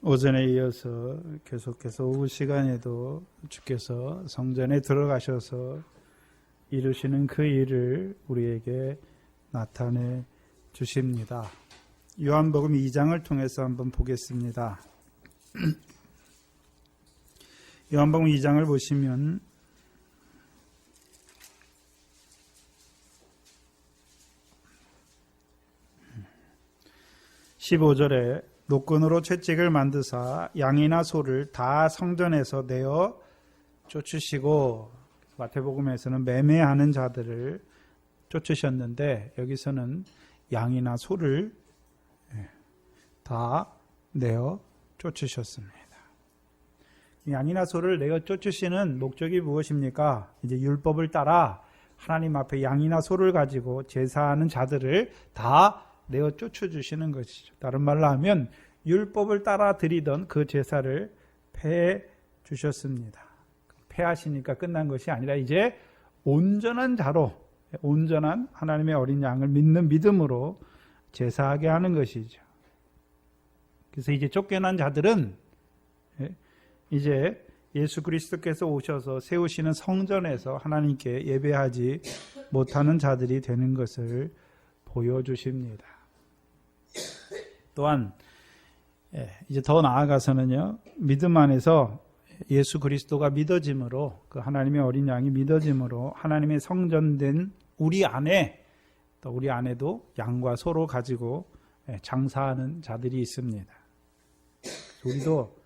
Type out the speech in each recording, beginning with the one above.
오전에 이어서 계속해서 오후 시간에도 주께서 성전에 들어가셔서 이루시는 그 일을 우리에게 나타내 주십니다. 요한복음 2장을 통해서 한번 보겠습니다. 요한복음 2장을 보시면 15절에 노끈으로 채찍을 만드사 양이나 소를 다 성전에서 내어 쫓으시고, 마태복음에서는 매매하는 자들을 쫓으셨는데 여기서는 양이나 소를 다 내어 쫓으셨습니다. 양이나 소를 내어 쫓으시는 목적이 무엇입니까? 이제 율법을 따라 하나님 앞에 양이나 소를 가지고 제사하는 자들을 다 내어 쫓아주시는 것이죠. 다른 말로 하면 율법을 따라 드리던 그 제사를 폐해 주셨습니다. 폐하시니까 끝난 것이 아니라 이제 온전한 자로, 온전한 하나님의 어린 양을 믿는 믿음으로 제사하게 하는 것이죠. 그래서 이제 쫓겨난 자들은 이제 예수 그리스도께서 오셔서 세우시는 성전에서 하나님께 예배하지 못하는 자들이 되는 것을 보여주십니다. 또한 이제 더 나아가서는요, 믿음 안에서 예수 그리스도가 믿어짐으로, 그 하나님의 어린 양이 믿어짐으로 하나님의 성전된 우리 안에, 또 우리 안에도 양과 소로 가지고 장사하는 자들이 있습니다. 우리도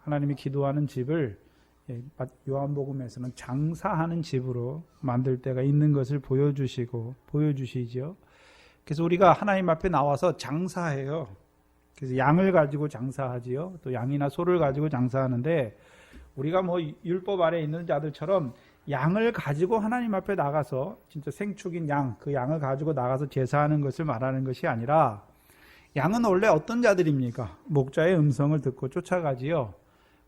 하나님이 기도하는 집을 요한복음에서는 장사하는 집으로 만들 때가 있는 것을 보여주시죠. 그래서 우리가 하나님 앞에 나와서 장사해요. 그래서 양을 가지고 장사하지요. 또 양이나 소를 가지고 장사하는데, 우리가 뭐 율법 아래에 있는 자들처럼 양을 가지고 하나님 앞에 나가서 진짜 생축인 양, 그 양을 가지고 나가서 제사하는 것을 말하는 것이 아니라, 양은 원래 어떤 자들입니까? 목자의 음성을 듣고 쫓아가지요.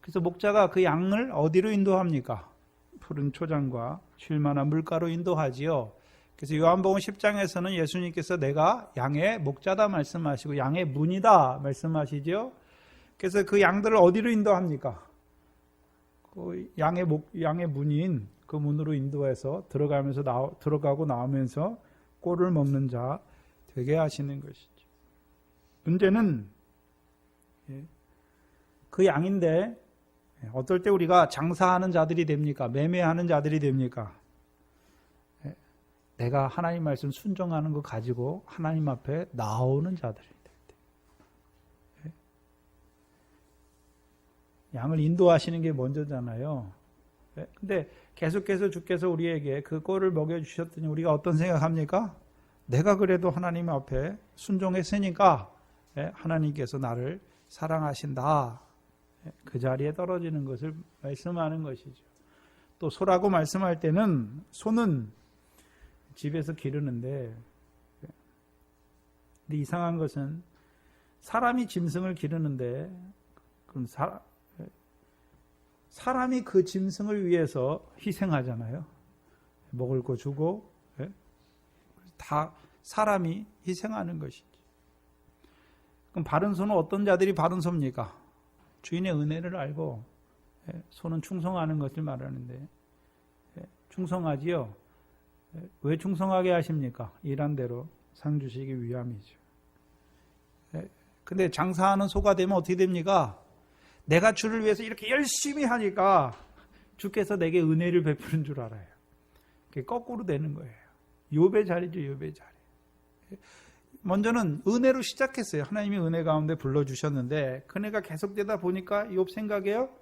그래서 목자가 그 양을 어디로 인도합니까? 푸른 초장과 쉴만한 물가로 인도하지요. 그래서 요한복음 10장에서는 예수님께서 내가 양의 목자다 말씀하시고 양의 문이다 말씀하시죠. 그래서 그 양들을 어디로 인도합니까? 그 양의 문인 그 문으로 인도해서 들어가고 나오면서 꼴을 먹는 자 되게 하시는 것이죠. 문제는 그 양인데 어떨 때 우리가 장사하는 자들이 됩니까? 매매하는 자들이 됩니까? 내가 하나님 말씀 순종하는 거 가지고 하나님 앞에 나오는 자들이 될 때. 양을 인도하시는 게 먼저잖아요. 근데 계속해서 주께서 우리에게 그 꼴을 먹여주셨더니 우리가 어떤 생각합니까? 내가 그래도 하나님 앞에 순종했으니까 하나님께서 나를 사랑하신다. 그 자리에 떨어지는 것을 말씀하는 것이죠. 또 소라고 말씀할 때는 소는 집에서 기르는데, 근데 이상한 것은 사람이 짐승을 기르는데, 그럼 사람이 그 짐승을 위해서 희생하잖아요. 먹을 거 주고, 다 사람이 희생하는 것이지. 그럼 바른 소는 어떤 자들이 바른 소입니까? 주인의 은혜를 알고 소는 충성하는 것을 말하는데, 충성하지요. 왜 충성하게 하십니까? 일한 대로 상 주시기 위함이죠. 근데 장사하는 소가 되면 어떻게 됩니까? 내가 주를 위해서 이렇게 열심히 하니까 주께서 내게 은혜를 베푸는 줄 알아요. 그게 거꾸로 되는 거예요. 욥의 자리죠, 욥의 자리. 먼저는 은혜로 시작했어요. 하나님이 은혜 가운데 불러주셨는데, 그 은혜가 계속되다 보니까 욥 생각이에요.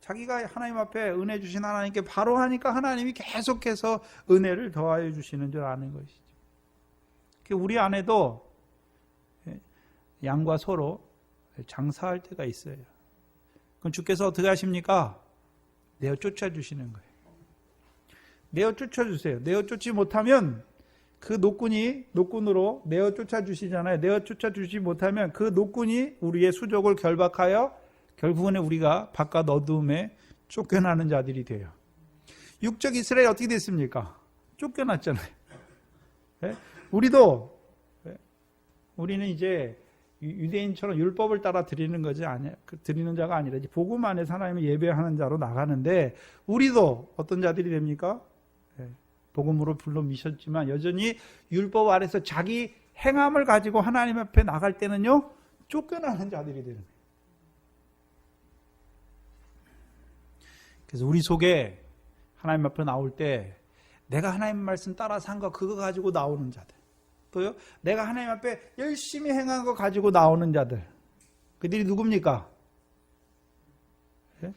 자기가 하나님 앞에 은혜 주신 하나님께 바로 하니까 하나님이 계속해서 은혜를 더하여 주시는 줄 아는 것이죠. 우리 안에도 양과 소로 장사할 때가 있어요. 그럼 주께서 어떻게 하십니까? 내어 쫓아주시는 거예요. 내어 쫓아주세요. 내어 쫓지 못하면 그 노끈으로 내어 쫓아주시잖아요. 내어 쫓아주지 못하면 그 노끈이 우리의 수족을 결박하여 결국은 우리가 바깥 어두움에 쫓겨나는 자들이 돼요. 육적 이스라엘이 어떻게 됐습니까? 쫓겨났잖아요. 우리는 이제 유대인처럼 율법을 따라 드리는 것이 아니야. 드리는 자가 아니라 이제 복음 안에서 하나님을 예배하는 자로 나가는데, 우리도 어떤 자들이 됩니까? 복음으로 불러 미셨지만 여전히 율법 아래서 자기 행함을 가지고 하나님 앞에 나갈 때는요, 쫓겨나는 자들이 되는 거예요. 그래서 우리 속에 하나님 앞에 나올 때 내가 하나님 말씀 따라 산 거 그거 가지고 나오는 자들, 또요 내가 하나님 앞에 열심히 행한 거 가지고 나오는 자들, 그들이 누굽니까? 네?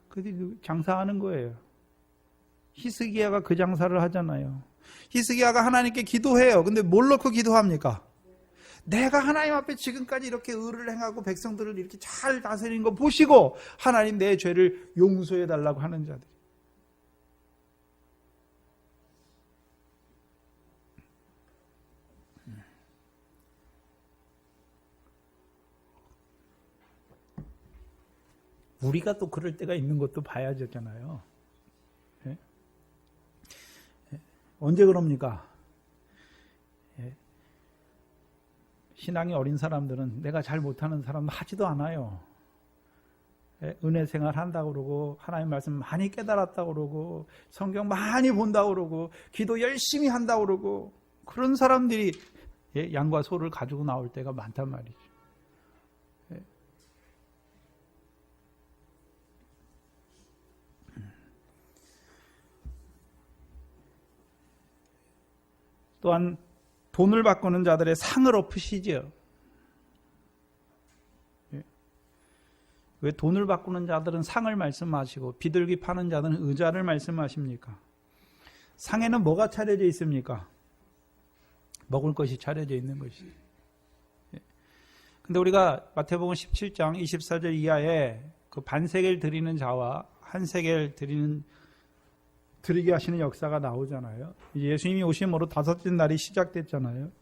그들이 장사하는 거예요. 히스기야가 그 장사를 하잖아요. 히스기야가 하나님께 기도해요. 근데 뭘 놓고 기도합니까? 내가 하나님 앞에 지금까지 이렇게 의를 행하고 백성들을 이렇게 잘 다스리는 거 보시고 하나님 내 죄를 용서해 달라고 하는 자들. 우리가 또 그럴 때가 있는 것도 봐야 되잖아요. 예? 예? 언제 그럽니까? 예? 신앙이 어린 사람들은 내가 잘 못하는 사람은 하지도 않아요. 예? 은혜 생활 한다고 그러고 하나님 말씀 많이 깨달았다고 그러고 성경 많이 본다고 그러고 기도 열심히 한다고 그러고 그런 사람들이 예? 양과 소를 가지고 나올 때가 많단 말이죠. 또한 돈을 바꾸는 자들의 상을 엎으시죠. 왜 돈을 바꾸는 자들은 상을 말씀하시고 비둘기 파는 자들은 의자를 말씀하십니까? 상에는 뭐가 차려져 있습니까? 먹을 것이 차려져 있는 것이죠. 근데 우리가 마태복음 17장 24절 이하에 그 반세겔 드리는 자와 한 세겔 드리게 하시는 역사가 나오잖아요. 이제 예수님이 오심으로 다섯째 날이 시작됐잖아요.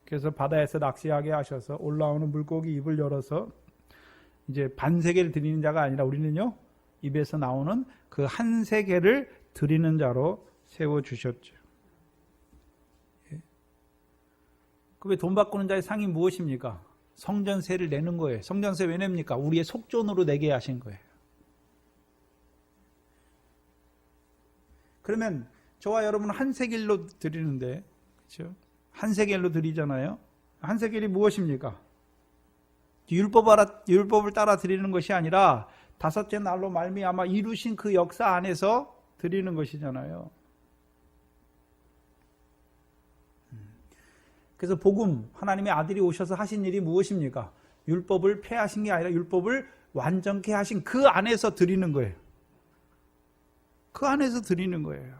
그래서 바다에서 낚시하게 하셔서 올라오는 물고기 입을 열어서 이제 반세겔 드리는 자가 아니라 우리는요, 입에서 나오는 그 한 세겔을 드리는 자로 세워주셨죠. 그 왜 돈 바꾸는 자의 상이 무엇입니까? 성전세를 내는 거예요. 성전세 왜 냅니까? 우리의 속전으로 내게 하신 거예요. 그러면 저와 여러분은 한 세겔로 드리는데, 그렇죠? 한 세겔로 드리잖아요. 한 세겔이 무엇입니까? 율법을 따라 드리는 것이 아니라 다섯째 날로 말미암아 이루신 그 역사 안에서 드리는 것이잖아요. 그래서 복음, 하나님의 아들이 오셔서 하신 일이 무엇입니까? 율법을 폐하신 게 아니라 율법을 완전케 하신 그 안에서 드리는 거예요. 그 안에서 드리는 거예요.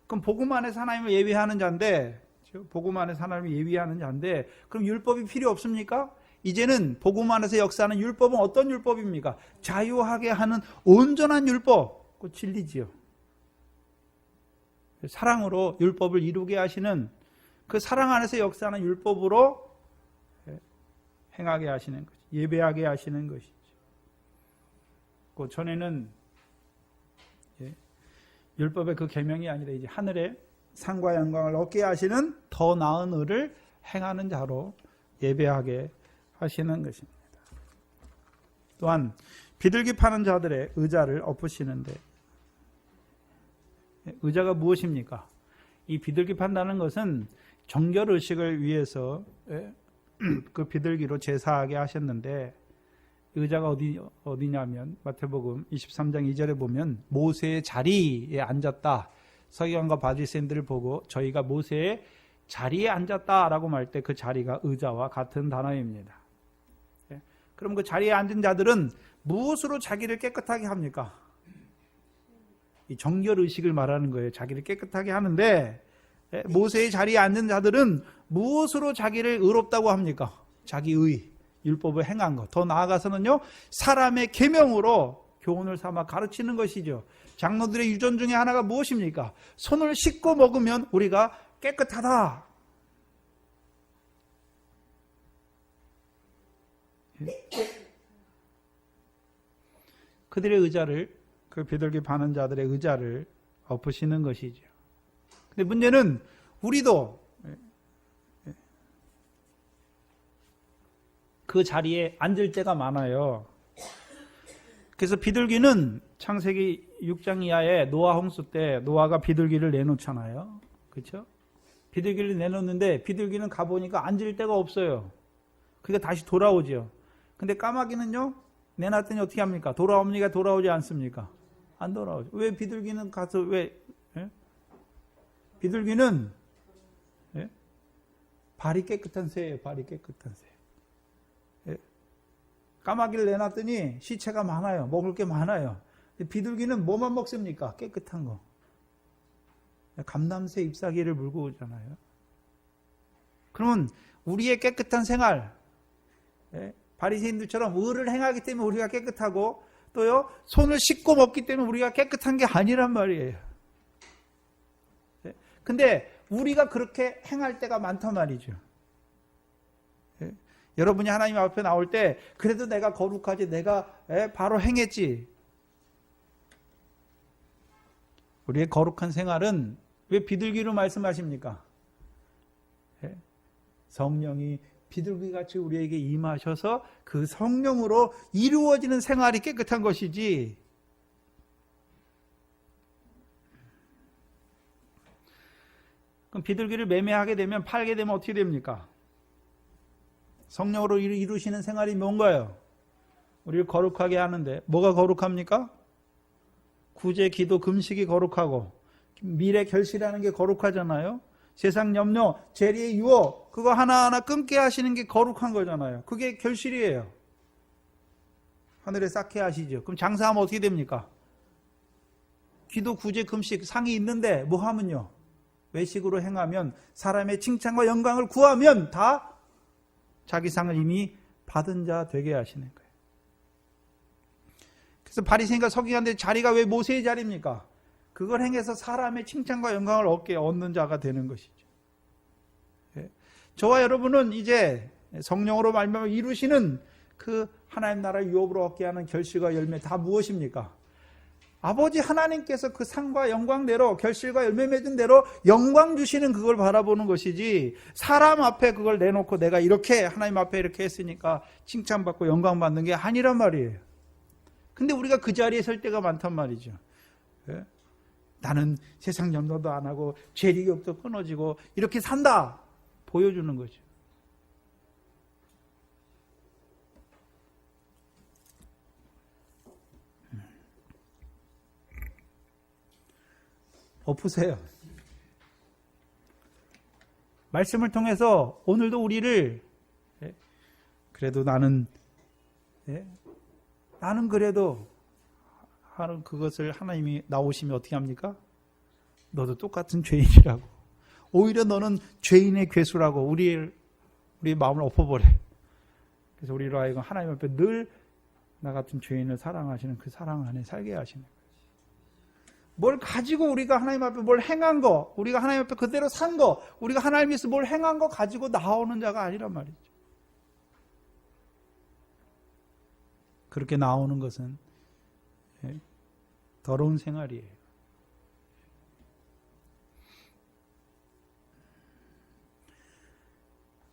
그럼 복음 안에서 하나님을 예비하는 자인데, 복음 안에서 하나님을 예비하는 자인데, 그럼 율법이 필요 없습니까? 이제는 복음 안에서 역사하는 율법은 어떤 율법입니까? 자유하게 하는 온전한 율법, 그 진리지요. 사랑으로 율법을 이루게 하시는 그 사랑 안에서 역사하는 율법으로 행하게 하시는 것이, 예배하게 하시는 것이죠. 그 전에는 율법의 그 계명이 아니라 이제 하늘의 상과 영광을 얻게 하시는 더 나은 의를 행하는 자로 예배하게 하시는 것입니다. 또한 비둘기 파는 자들의 의자를 엎으시는데, 의자가 무엇입니까? 이 비둘기 판다는 것은 정결 의식을 위해서 그 비둘기로 제사하게 하셨는데, 의자가 어디냐면 마태복음 23장 2절에 보면 모세의 자리에 앉았다. 서기관과 바리새인들을 보고 저희가 모세의 자리에 앉았다라고 말 때 그 자리가 의자와 같은 단어입니다. 그럼 그 자리에 앉은 자들은 무엇으로 자기를 깨끗하게 합니까? 이 정결 의식을 말하는 거예요. 자기를 깨끗하게 하는데, 모세의 자리에 앉은 자들은 무엇으로 자기를 의롭다고 합니까? 자기의 율법을 행한 것. 더 나아가서는요, 사람의 계명으로 교훈을 삼아 가르치는 것이죠. 장로들의 유전 중에 하나가 무엇입니까? 손을 씻고 먹으면 우리가 깨끗하다. 그들의 의자를, 그 비둘기 파는 자들의 의자를 엎으시는 것이죠. 근데 문제는 우리도 그 자리에 앉을 때가 많아요. 그래서 비둘기는 창세기 6장 이하에 노아 홍수 때 노아가 비둘기를 내놓잖아요. 그렇죠? 비둘기를 내놓는데 비둘기는 가보니까 앉을 데가 없어요. 그러니까 다시 돌아오죠. 근데 까마귀는요, 내놨더니 어떻게 합니까? 돌아옵니까? 돌아오지 않습니까? 안 돌아오죠. 왜 비둘기는 가서 왜? 예? 비둘기는 예? 발이 깨끗한 새예요. 발이 깨끗한 새. 예? 까마귀를 내놨더니 시체가 많아요. 먹을 게 많아요. 비둘기는 뭐만 먹습니까? 깨끗한 거. 감람새 잎사귀를 물고 오잖아요. 그러면 우리의 깨끗한 생활, 바리새인들처럼 의를 행하기 때문에 우리가 깨끗하고, 또요 손을 씻고 먹기 때문에 우리가 깨끗한 게 아니란 말이에요. 근데 우리가 그렇게 행할 때가 많단 말이죠. 여러분이 하나님 앞에 나올 때 그래도 내가 거룩하지, 내가 바로 행했지. 우리의 거룩한 생활은 왜 비둘기로 말씀하십니까? 성령이 비둘기같이 우리에게 임하셔서 그 성령으로 이루어지는 생활이 깨끗한 것이지. 그럼 비둘기를 매매하게 되면, 팔게 되면 어떻게 됩니까? 성령으로 이루시는 생활이 뭔가요? 우리를 거룩하게 하는데 뭐가 거룩합니까? 구제, 기도, 금식이 거룩하고, 미래 결실하는 게 거룩하잖아요. 세상 염려, 재리의 유혹, 그거 하나하나 끊게 하시는 게 거룩한 거잖아요. 그게 결실이에요. 하늘에 쌓게 하시죠. 그럼 장사하면 어떻게 됩니까? 기도, 구제, 금식 상이 있는데 뭐 하면요? 외식으로 행하면, 사람의 칭찬과 영광을 구하면 다 자기 상을 이미 받은 자 되게 하시는 거예요. 그래서 바리새인과 서기관들의 자리가 왜 모세의 자리입니까? 그걸 행해서 사람의 칭찬과 영광을 얻는 자가 되는 것이죠. 저와 여러분은 이제 성령으로 말미암아 이루시는 그 하나님 나라 유업으로 얻게 하는 결실과 열매 다 무엇입니까? 아버지 하나님께서 그 상과 영광대로, 결실과 열매 맺은 대로 영광 주시는 그걸 바라보는 것이지, 사람 앞에 그걸 내놓고 내가 이렇게 하나님 앞에 이렇게 했으니까 칭찬받고 영광 받는 게 아니란 말이에요. 근데 우리가 그 자리에 설 때가 많단 말이죠. 나는 세상 염려도 안 하고 죄리욕도 끊어지고 이렇게 산다 보여주는 거죠. 엎으세요. 말씀을 통해서 오늘도 우리를, 그래도 나는 그래도 하는 그것을 하나님이 나오시면 어떻게 합니까? 너도 똑같은 죄인이라고. 오히려 너는 죄인의 괴수라고 우리 마음을 엎어버려. 그래서 우리로 하여금 하나님 앞에 늘 나 같은 죄인을 사랑하시는 그 사랑 안에 살게 하시는 거예요. 뭘 가지고 우리가 하나님 앞에 뭘 행한 거, 우리가 하나님 앞에 그대로 산 거, 우리가 하나님 위해서 뭘 행한 거 가지고 나오는 자가 아니란 말이죠. 그렇게 나오는 것은 더러운 생활이에요.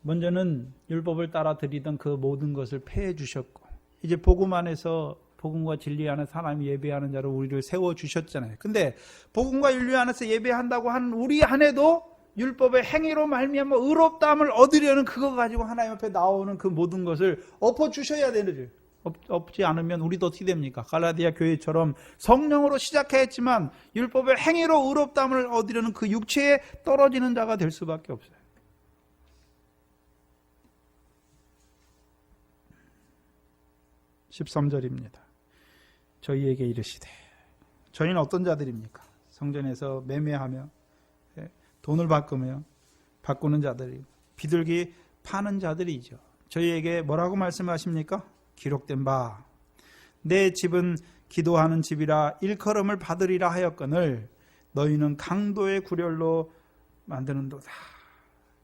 먼저는 율법을 따라 드리던 그 모든 것을 폐해 주셨고, 이제 복음 안에서, 복음과 진리 안에서 하나님 예배하는 자로 우리를 세워주셨잖아요. 근데 복음과 윤리 안에서 예배한다고 하는 우리 안에도 율법의 행위로 말미암아 의롭다함을 얻으려는 그거 가지고 하나님 앞에 나오는 그 모든 것을 엎어주셔야 되는 거죠. 없지 않으면 우리도 어떻게 됩니까? 갈라디아 교회처럼 성령으로 시작했지만 율법의 행위로 의롭다함을 얻으려는 그 육체에 떨어지는 자가 될 수밖에 없어요. 13절입니다. 저희에게 이르시되, 저희는 어떤 자들입니까? 성전에서 매매하며 돈을 바꾸는 자들이, 비둘기 파는 자들이죠. 저희에게 뭐라고 말씀하십니까? 기록된 바 내 집은 기도하는 집이라 일컬음을 받으리라 하였거늘 너희는 강도의 구렬로 만드는도다.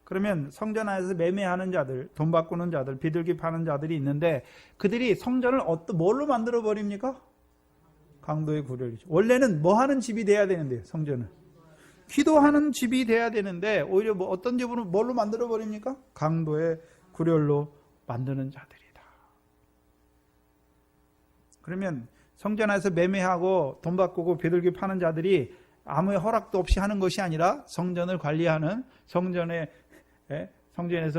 그러면 성전 안에서 매매하는 자들, 돈 바꾸는 자들, 비둘기 파는 자들이 있는데 그들이 성전을 뭘로 만들어 버립니까? 강도의 구렬이죠. 원래는 뭐 하는 집이 돼야 되는데요, 성전은? 기도하는 집이 돼야 되는데 오히려 어떤 집으로 뭘로 만들어 버립니까? 강도의 구렬로 만드는 자들이다. 그러면 성전 안에서 매매하고 돈 바꾸고 비둘기 파는 자들이 아무 허락도 없이 하는 것이 아니라 성전을 관리하는 성전에서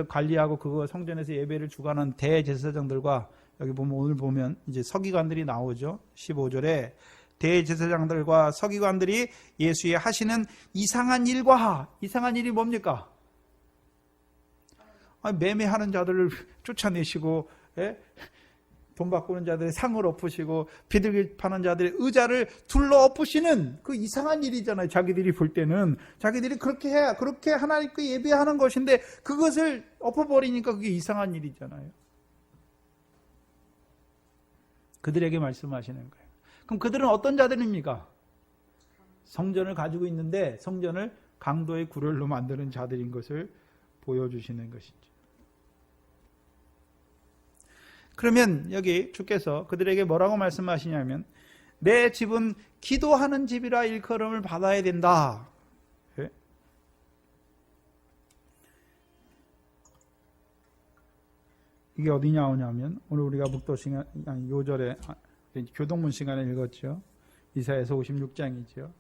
관리하고 그거 성전에서 예배를 주관하는 대제사장들과 여기 보면 오늘 보면 이제 서기관들이 나오죠. 15절에 대제사장들과 서기관들이 예수의 하시는 이상한 일이 뭡니까? 매매하는 자들을 쫓아내시고 돈 바꾸는 자들의 상을 엎으시고 비둘기 파는 자들의 의자를 둘러 엎으시는 그 이상한 일이잖아요. 자기들이 볼 때는 자기들이 그렇게 하나님께 예배하는 것인데 그것을 엎어버리니까 그게 이상한 일이잖아요. 그들에게 말씀하시는 거예요. 그럼 그들은 어떤 자들입니까? 성전을 가지고 있는데 성전을 강도의 구렬로 만드는 자들인 것을 보여주시는 것이죠. 그러면 여기 주께서 그들에게 뭐라고 말씀하시냐면 내 집은 기도하는 집이라 일컬음을 받아야 된다. 이게 어디 나오냐면 오늘 우리가 묵도 시간 요절에 교동문 시간에 읽었죠. 이사야서 56장이죠.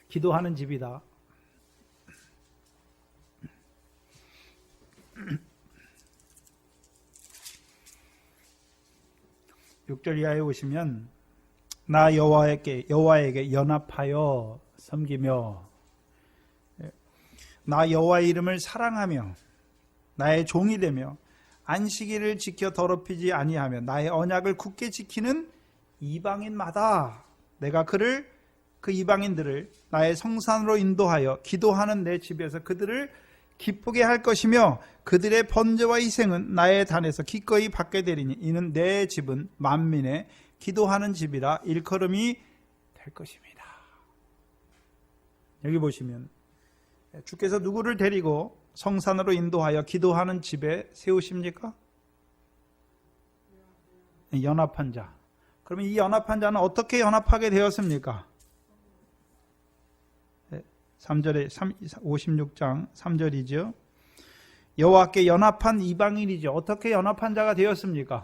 기도하는 집이다. (6절) 이하에 오시면 나 여호와에게 연합하여 섬기며 나 여호와의 이름을 사랑하며 나의 종이 되며 안식일을 지켜 더럽히지 아니하며 나의 언약을 굳게 지키는 이방인마다 내가 그 이방인들을 나의 성산으로 인도하여 기도하는 내 집에서 그들을 기쁘게 할 것이며 그들의 번제와 희생은 나의 단에서 기꺼이 받게 되리니 이는 내 집은 만민의 기도하는 집이라 일컬음이 될 것입니다. 여기 보시면 주께서 누구를 데리고 성산으로 인도하여 기도하는 집에 세우십니까? 연합한 자. 그러면 이 연합한 자는 어떻게 연합하게 되었습니까? 3절에 56장 3절이죠. 여호와께 연합한 이방인이죠. 어떻게 연합한 자가 되었습니까?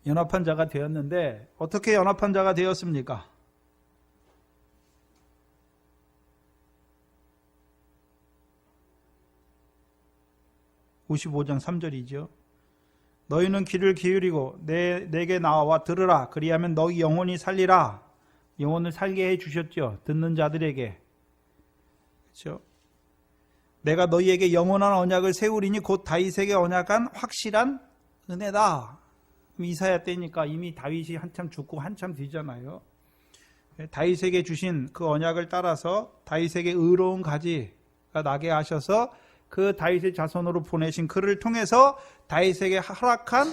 연합한 자가 되었는데 어떻게 연합한 자가 되었습니까? 55장 3절이죠. 너희는 귀를 기울이고 내게 나와 들으라. 그리하면 너희 영혼이 살리라. 영혼을 살게 해주셨죠. 듣는 자들에게. 그렇죠? 내가 너희에게 영원한 언약을 세우리니 곧 다윗에게 언약한 확실한 은혜다. 이사야 때니까 이미 다윗이 한참 죽고 한참 뒤잖아요. 다윗에게 주신 그 언약을 따라서 다윗에게 의로운 가지가 나게 하셔서 그 다윗의 자손으로 보내신 그를 통해서 다윗에게 허락한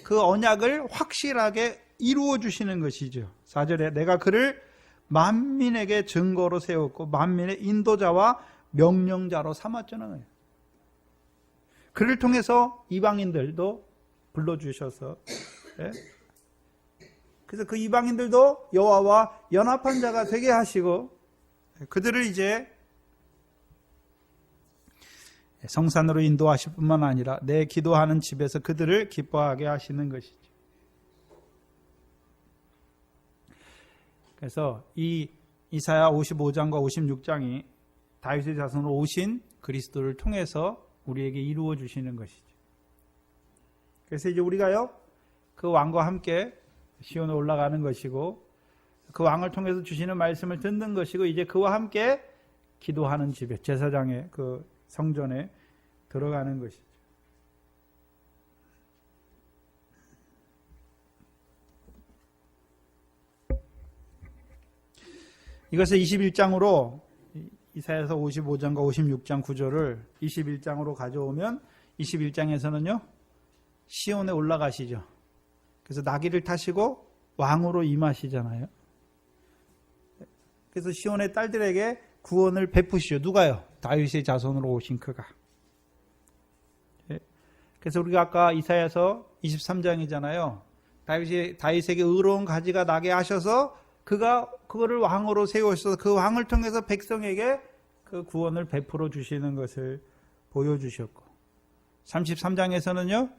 그 언약을 확실하게 이루어 주시는 것이죠. 4절에 내가 그를 만민에게 증거로 세웠고 만민의 인도자와 명령자로 삼았잖아요. 거예요. 그를 통해서 이방인들도 불러주셔서 그래서 그 이방인들도 여호와와 연합한 자가 되게 하시고 그들을 이제 성산으로 인도하실 뿐만 아니라 내 기도하는 집에서 그들을 기뻐하게 하시는 것이죠. 그래서 이 이사야 55장과 56장이 다윗의 자손으로 오신 그리스도를 통해서 우리에게 이루어 주시는 것이죠. 그래서 이제 우리가요 그 왕과 함께 시온에 올라가는 것이고 그 왕을 통해서 주시는 말씀을 듣는 것이고 이제 그와 함께 기도하는 집에 제사장의 그 성전에 들어가는 것이죠. 이것을 21장으로 이사야서 55장과 56장 구절을 21장으로 가져오면 21장에서는요 시온에 올라가시죠. 그래서 나귀를 타시고 왕으로 임하시잖아요. 그래서 시온의 딸들에게 구원을 베푸시죠. 누가요? 다윗의 자손으로 오신 그가. 그래서 우리가 아까 이사야서 23장이잖아요. 다윗에게 의로운 가지가 나게 하셔서 그거를 왕으로 세우셔서 그 왕을 통해서 백성에게 그 구원을 베풀어 주시는 것을 보여주셨고, 33장에서는요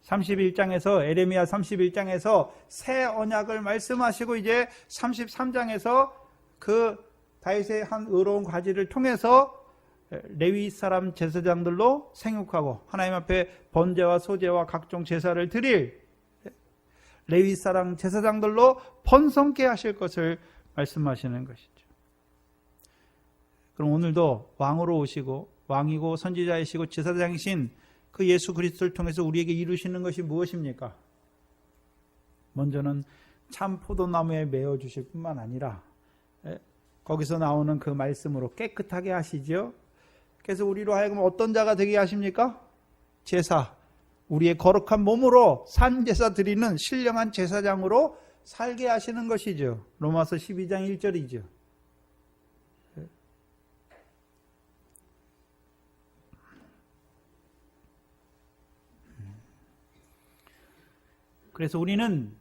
31장에서 에레미야 31장에서 새 언약을 말씀하시고, 이제 33장에서 그 다윗의 한 의로운 과지를 통해서 레위 사람 제사장들로 생육하고 하나님 앞에 번제와 소제와 각종 제사를 드릴 레위 사람 제사장들로 번성케 하실 것을 말씀하시는 것이죠. 그럼 오늘도 왕으로 오시고 왕이고 선지자이시고 제사장이신 그 예수 그리스도를 통해서 우리에게 이루시는 것이 무엇입니까? 먼저는 참 포도나무에 메어 주실 뿐만 아니라 거기서 나오는 그 말씀으로 깨끗하게 하시죠. 그래서 우리로 하여금 어떤 자가 되게 하십니까? 제사, 우리의 거룩한 몸으로 산 제사 드리는 신령한 제사장으로 살게 하시는 것이죠. 로마서 12장 1절이죠. 그래서 우리는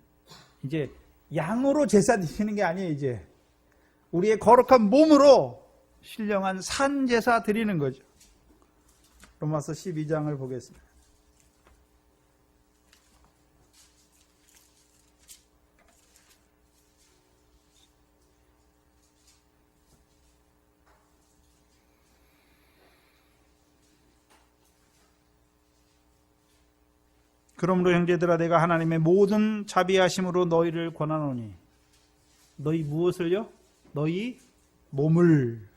이제 양으로 제사 드리는 게 아니에요. 이제 우리의 거룩한 몸으로 신령한 산 제사 드리는 거죠. 로마서 12장을 보겠습니다. 그러므로 형제들아, 내가 하나님의 모든 자비하심으로 너희를 권하노니, 너희 무엇을요? 너희 몸을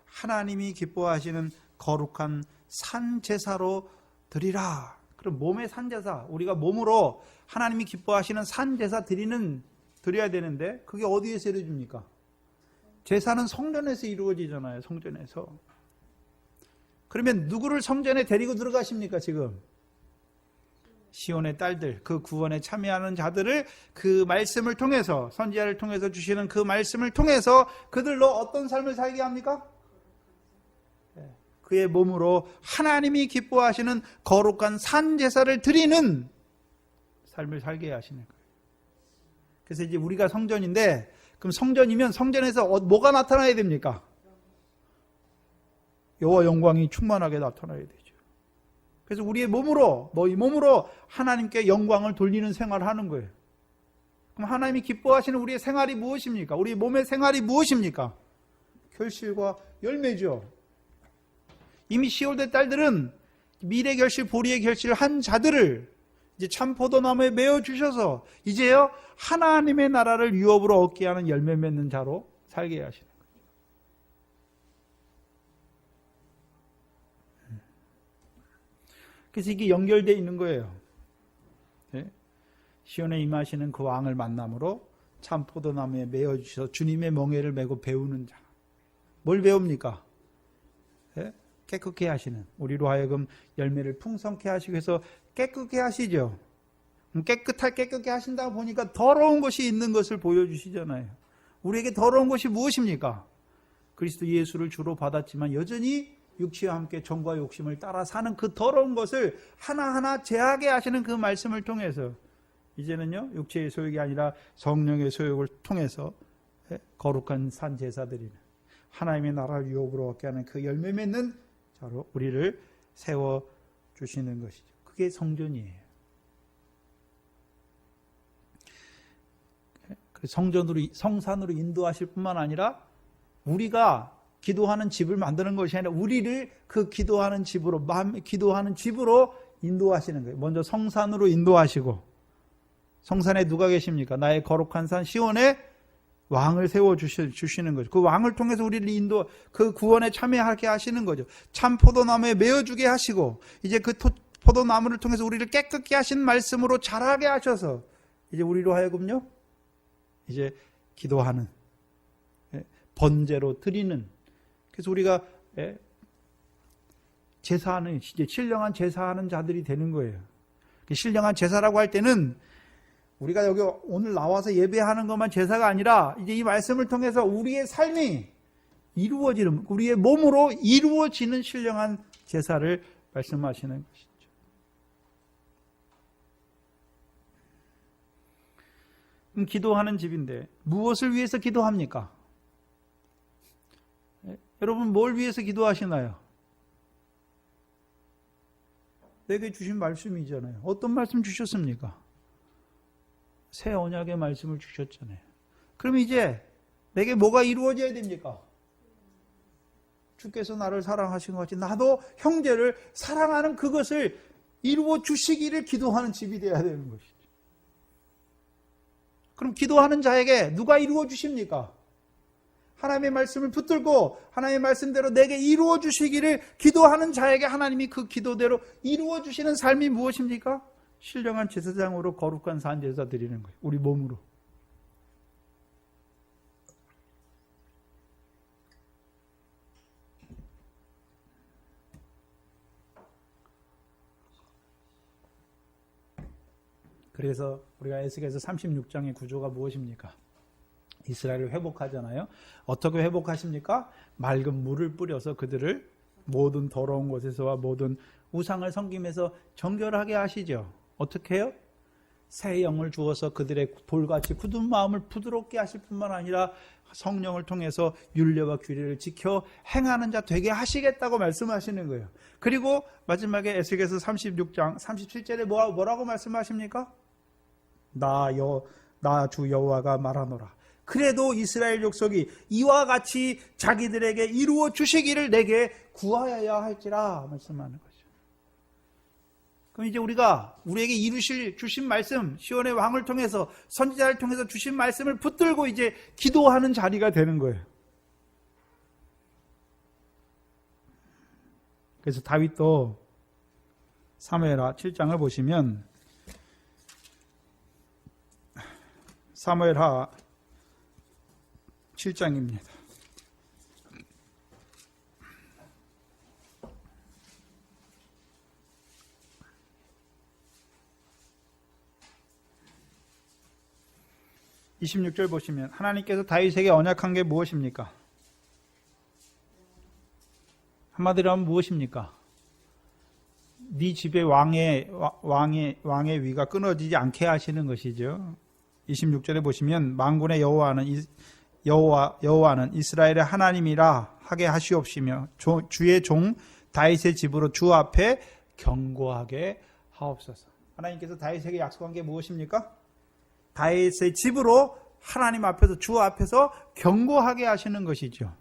하나님이 기뻐하시는 거룩한 산제사로 드리라. 그럼 몸의 산제사, 우리가 몸으로 하나님이 기뻐하시는 산제사 드려야 되는데 그게 어디에서 이루어집니까? 제사는 성전에서 이루어지잖아요. 성전에서. 그러면 누구를 성전에 데리고 들어가십니까? 지금 시온의 딸들, 그 구원에 참여하는 자들을 그 말씀을 통해서, 선지자를 통해서 주시는 그 말씀을 통해서 그들로 어떤 삶을 살게 합니까? 그의 몸으로 하나님이 기뻐하시는 거룩한 산제사를 드리는 삶을 살게 하시는 거예요. 그래서 이제 우리가 성전인데, 그럼 성전이면 성전에서 뭐가 나타나야 됩니까? 여호와 영광이 충만하게 나타나야 되죠. 그래서 우리의 몸으로, 너희 몸으로 하나님께 영광을 돌리는 생활을 하는 거예요. 그럼 하나님이 기뻐하시는 우리의 생활이 무엇입니까? 우리 몸의 생활이 무엇입니까? 결실과 열매죠. 이미 시온의 딸들은 미래 결실, 보리의 결실을 한 자들을 이제 참 포도나무에 메어 주셔서 이제요 하나님의 나라를 유업으로 얻게 하는 열매 맺는 자로 살게 하시는 거예요. 그래서 이게 연결되어 있는 거예요. 네? 시온에 임하시는 그 왕을 만남으로 참 포도나무에 메어 주셔서 주님의 멍에를 메고 배우는 자. 뭘 배웁니까? 네? 깨끗게 하시는, 우리로 하여금 열매를 풍성케 하시기 위해서 깨끗게 하시죠. 깨끗게 하신다고 보니까 더러운 것이 있는 것을 보여주시잖아요. 우리에게 더러운 것이 무엇입니까? 그리스도 예수를 주로 받았지만 여전히 육체와 함께 정과 욕심을 따라 사는 그 더러운 것을 하나하나 제하게 하시는 그 말씀을 통해서 이제는요 육체의 소욕이 아니라 성령의 소욕을 통해서 거룩한 산 제사드리는 하나님의 나라를 유업으로 얻게 하는 그 열매 맺는 자로 우리를 세워주시는 것이죠. 그게 성전이에요. 성산으로 인도하실 뿐만 아니라 우리가 기도하는 집을 만드는 것이 아니라 우리를 그 기도하는 집으로 인도하시는 거예요. 먼저 성산으로 인도하시고, 성산에 누가 계십니까? 나의 거룩한 산 시온에 왕을 세워주시는 거죠. 그 왕을 통해서 우리를 그 구원에 참여하게 하시는 거죠. 참 포도나무에 메어주게 하시고, 이제 그 포도나무를 통해서 우리를 깨끗게 하신 말씀으로 자라게 하셔서 이제 우리로 하여금요 이제 기도하는, 번제로 드리는, 그래서 우리가 제사하는, 이제 신령한 제사하는 자들이 되는 거예요. 신령한 제사라고 할 때는 우리가 여기 오늘 나와서 예배하는 것만 제사가 아니라 이제 이 말씀을 통해서 우리의 삶이 이루어지는, 우리의 몸으로 이루어지는 신령한 제사를 말씀하시는 것이죠. 그럼 기도하는 집인데 무엇을 위해서 기도합니까? 여러분 뭘 위해서 기도하시나요? 내게 주신 말씀이잖아요. 어떤 말씀 주셨습니까? 새 언약의 말씀을 주셨잖아요. 그럼 이제 내게 뭐가 이루어져야 됩니까? 주께서 나를 사랑하신 것 같이 나도 형제를 사랑하는 그것을 이루어 주시기를 기도하는 집이 되어야 되는 것이죠. 그럼 기도하는 자에게 누가 이루어 주십니까? 하나님의 말씀을 붙들고 하나님의 말씀대로 내게 이루어 주시기를 기도하는 자에게 하나님이 그 기도대로 이루어 주시는 삶이 무엇입니까? 신령한 제사장으로 거룩한 산제사 드리는 거예요. 우리 몸으로. 그래서 우리가 에스겔서 36장의 구조가 무엇입니까? 이스라엘을 회복하잖아요. 어떻게 회복하십니까? 맑은 물을 뿌려서 그들을 모든 더러운 곳에서와 모든 우상을 섬김에서 정결하게 하시죠. 어떻게 해요? 새 영을 주어서 그들의 돌같이 굳은 마음을 부드럽게 하실 뿐만 아니라 성령을 통해서 율례와 규례를 지켜 행하는 자 되게 하시겠다고 말씀하시는 거예요. 그리고 마지막에 에스겔서 36장 37절에 뭐라고 말씀하십니까? 나 주 여호와가 말하노라. 그래도 이스라엘 족속이 이와 같이 자기들에게 이루어 주시기를 내게 구하여야 할지라 말씀하는 거죠. 그럼 이제 우리에게 주신 말씀, 시온의 왕을 통해서 선지자를 통해서 주신 말씀을 붙들고 이제 기도하는 자리가 되는 거예요. 그래서 다윗도 사무엘하 7장을 보시면 사무엘하 7장입니다. (26절) 보시면 하나님께서 다윗에게 언약한 게 무엇입니까? 한마디로 하면 무엇입니까? 네 집의 왕의 위가 끊어지지 않게 하시는 것이죠. 26절에 보시면 만군의 여호와는 이스라엘의 하나님이라 하게 하시옵시며 주의 종 다윗의 집으로 주 앞에 경고하게 하옵소서. 하나님께서 다윗에게 약속한 게 무엇입니까? 다윗의 집으로 하나님 앞에서 주 앞에서 경고하게 하시는 것이죠.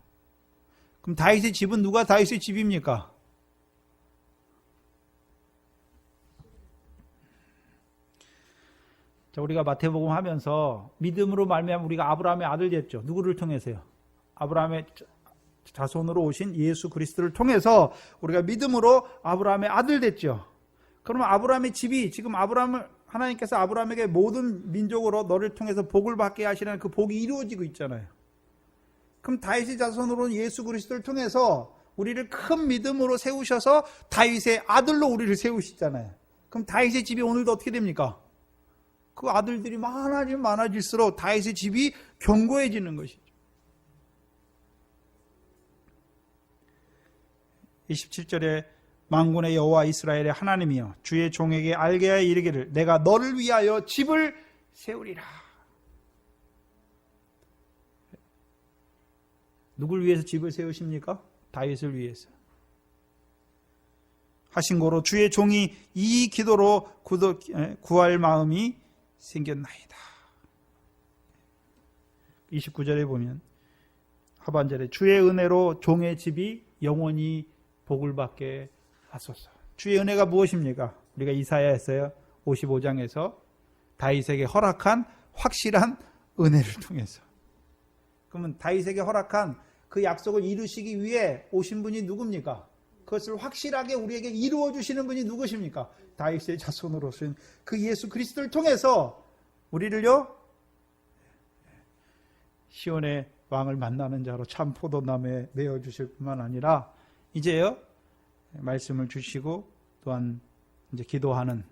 그럼 다윗의 집은 누가 다윗의 집입니까? 자, 우리가 마태복음 하면서 믿음으로 말미암아 우리가 아브라함의 아들 됐죠. 누구를 통해서요? 아브라함의 자손으로 오신 예수 그리스도를 통해서 우리가 믿음으로 아브라함의 아들 됐죠. 그러면 아브라함의 집이 지금 하나님께서 아브라함에게 모든 민족으로 너를 통해서 복을 받게 하시는 그 복이 이루어지고 있잖아요. 그럼 다윗의 자손으로 온 예수 그리스도를 통해서 우리를 큰 믿음으로 세우셔서 다윗의 아들로 우리를 세우시잖아요. 그럼 다윗의 집이 오늘도 어떻게 됩니까? 그 아들들이 많아질수록 다윗의 집이 견고해지는 것이죠. 27절에 만군의 여호와 이스라엘의 하나님이여 주의 종에게 알게 하여 이르기를 내가 너를 위하여 집을 세우리라. 누굴 위해서 집을 세우십니까? 다윗을 위해서. 하신 고로 주의 종이 이 기도로 구할 마음이 생겼나이다. 29절에 보면 하반절에 주의 은혜로 종의 집이 영원히 복을 받게 하소서. 주의 은혜가 무엇입니까? 우리가 이사야에서요 55장에서 다윗에게 허락한 확실한 은혜를 통해서. 그러면 다윗에게 허락한 그 약속을 이루시기 위해 오신 분이 누굽니까? 그것을 확실하게 우리에게 이루어 주시는 분이 누구십니까? 다윗의 자손으로 오신 그 예수 그리스도를 통해서 우리를요 시온의 왕을 만나는 자로 참 포도나무에 메어 주실 뿐만 아니라 이제요 말씀을 주시고 또한 이제 기도하는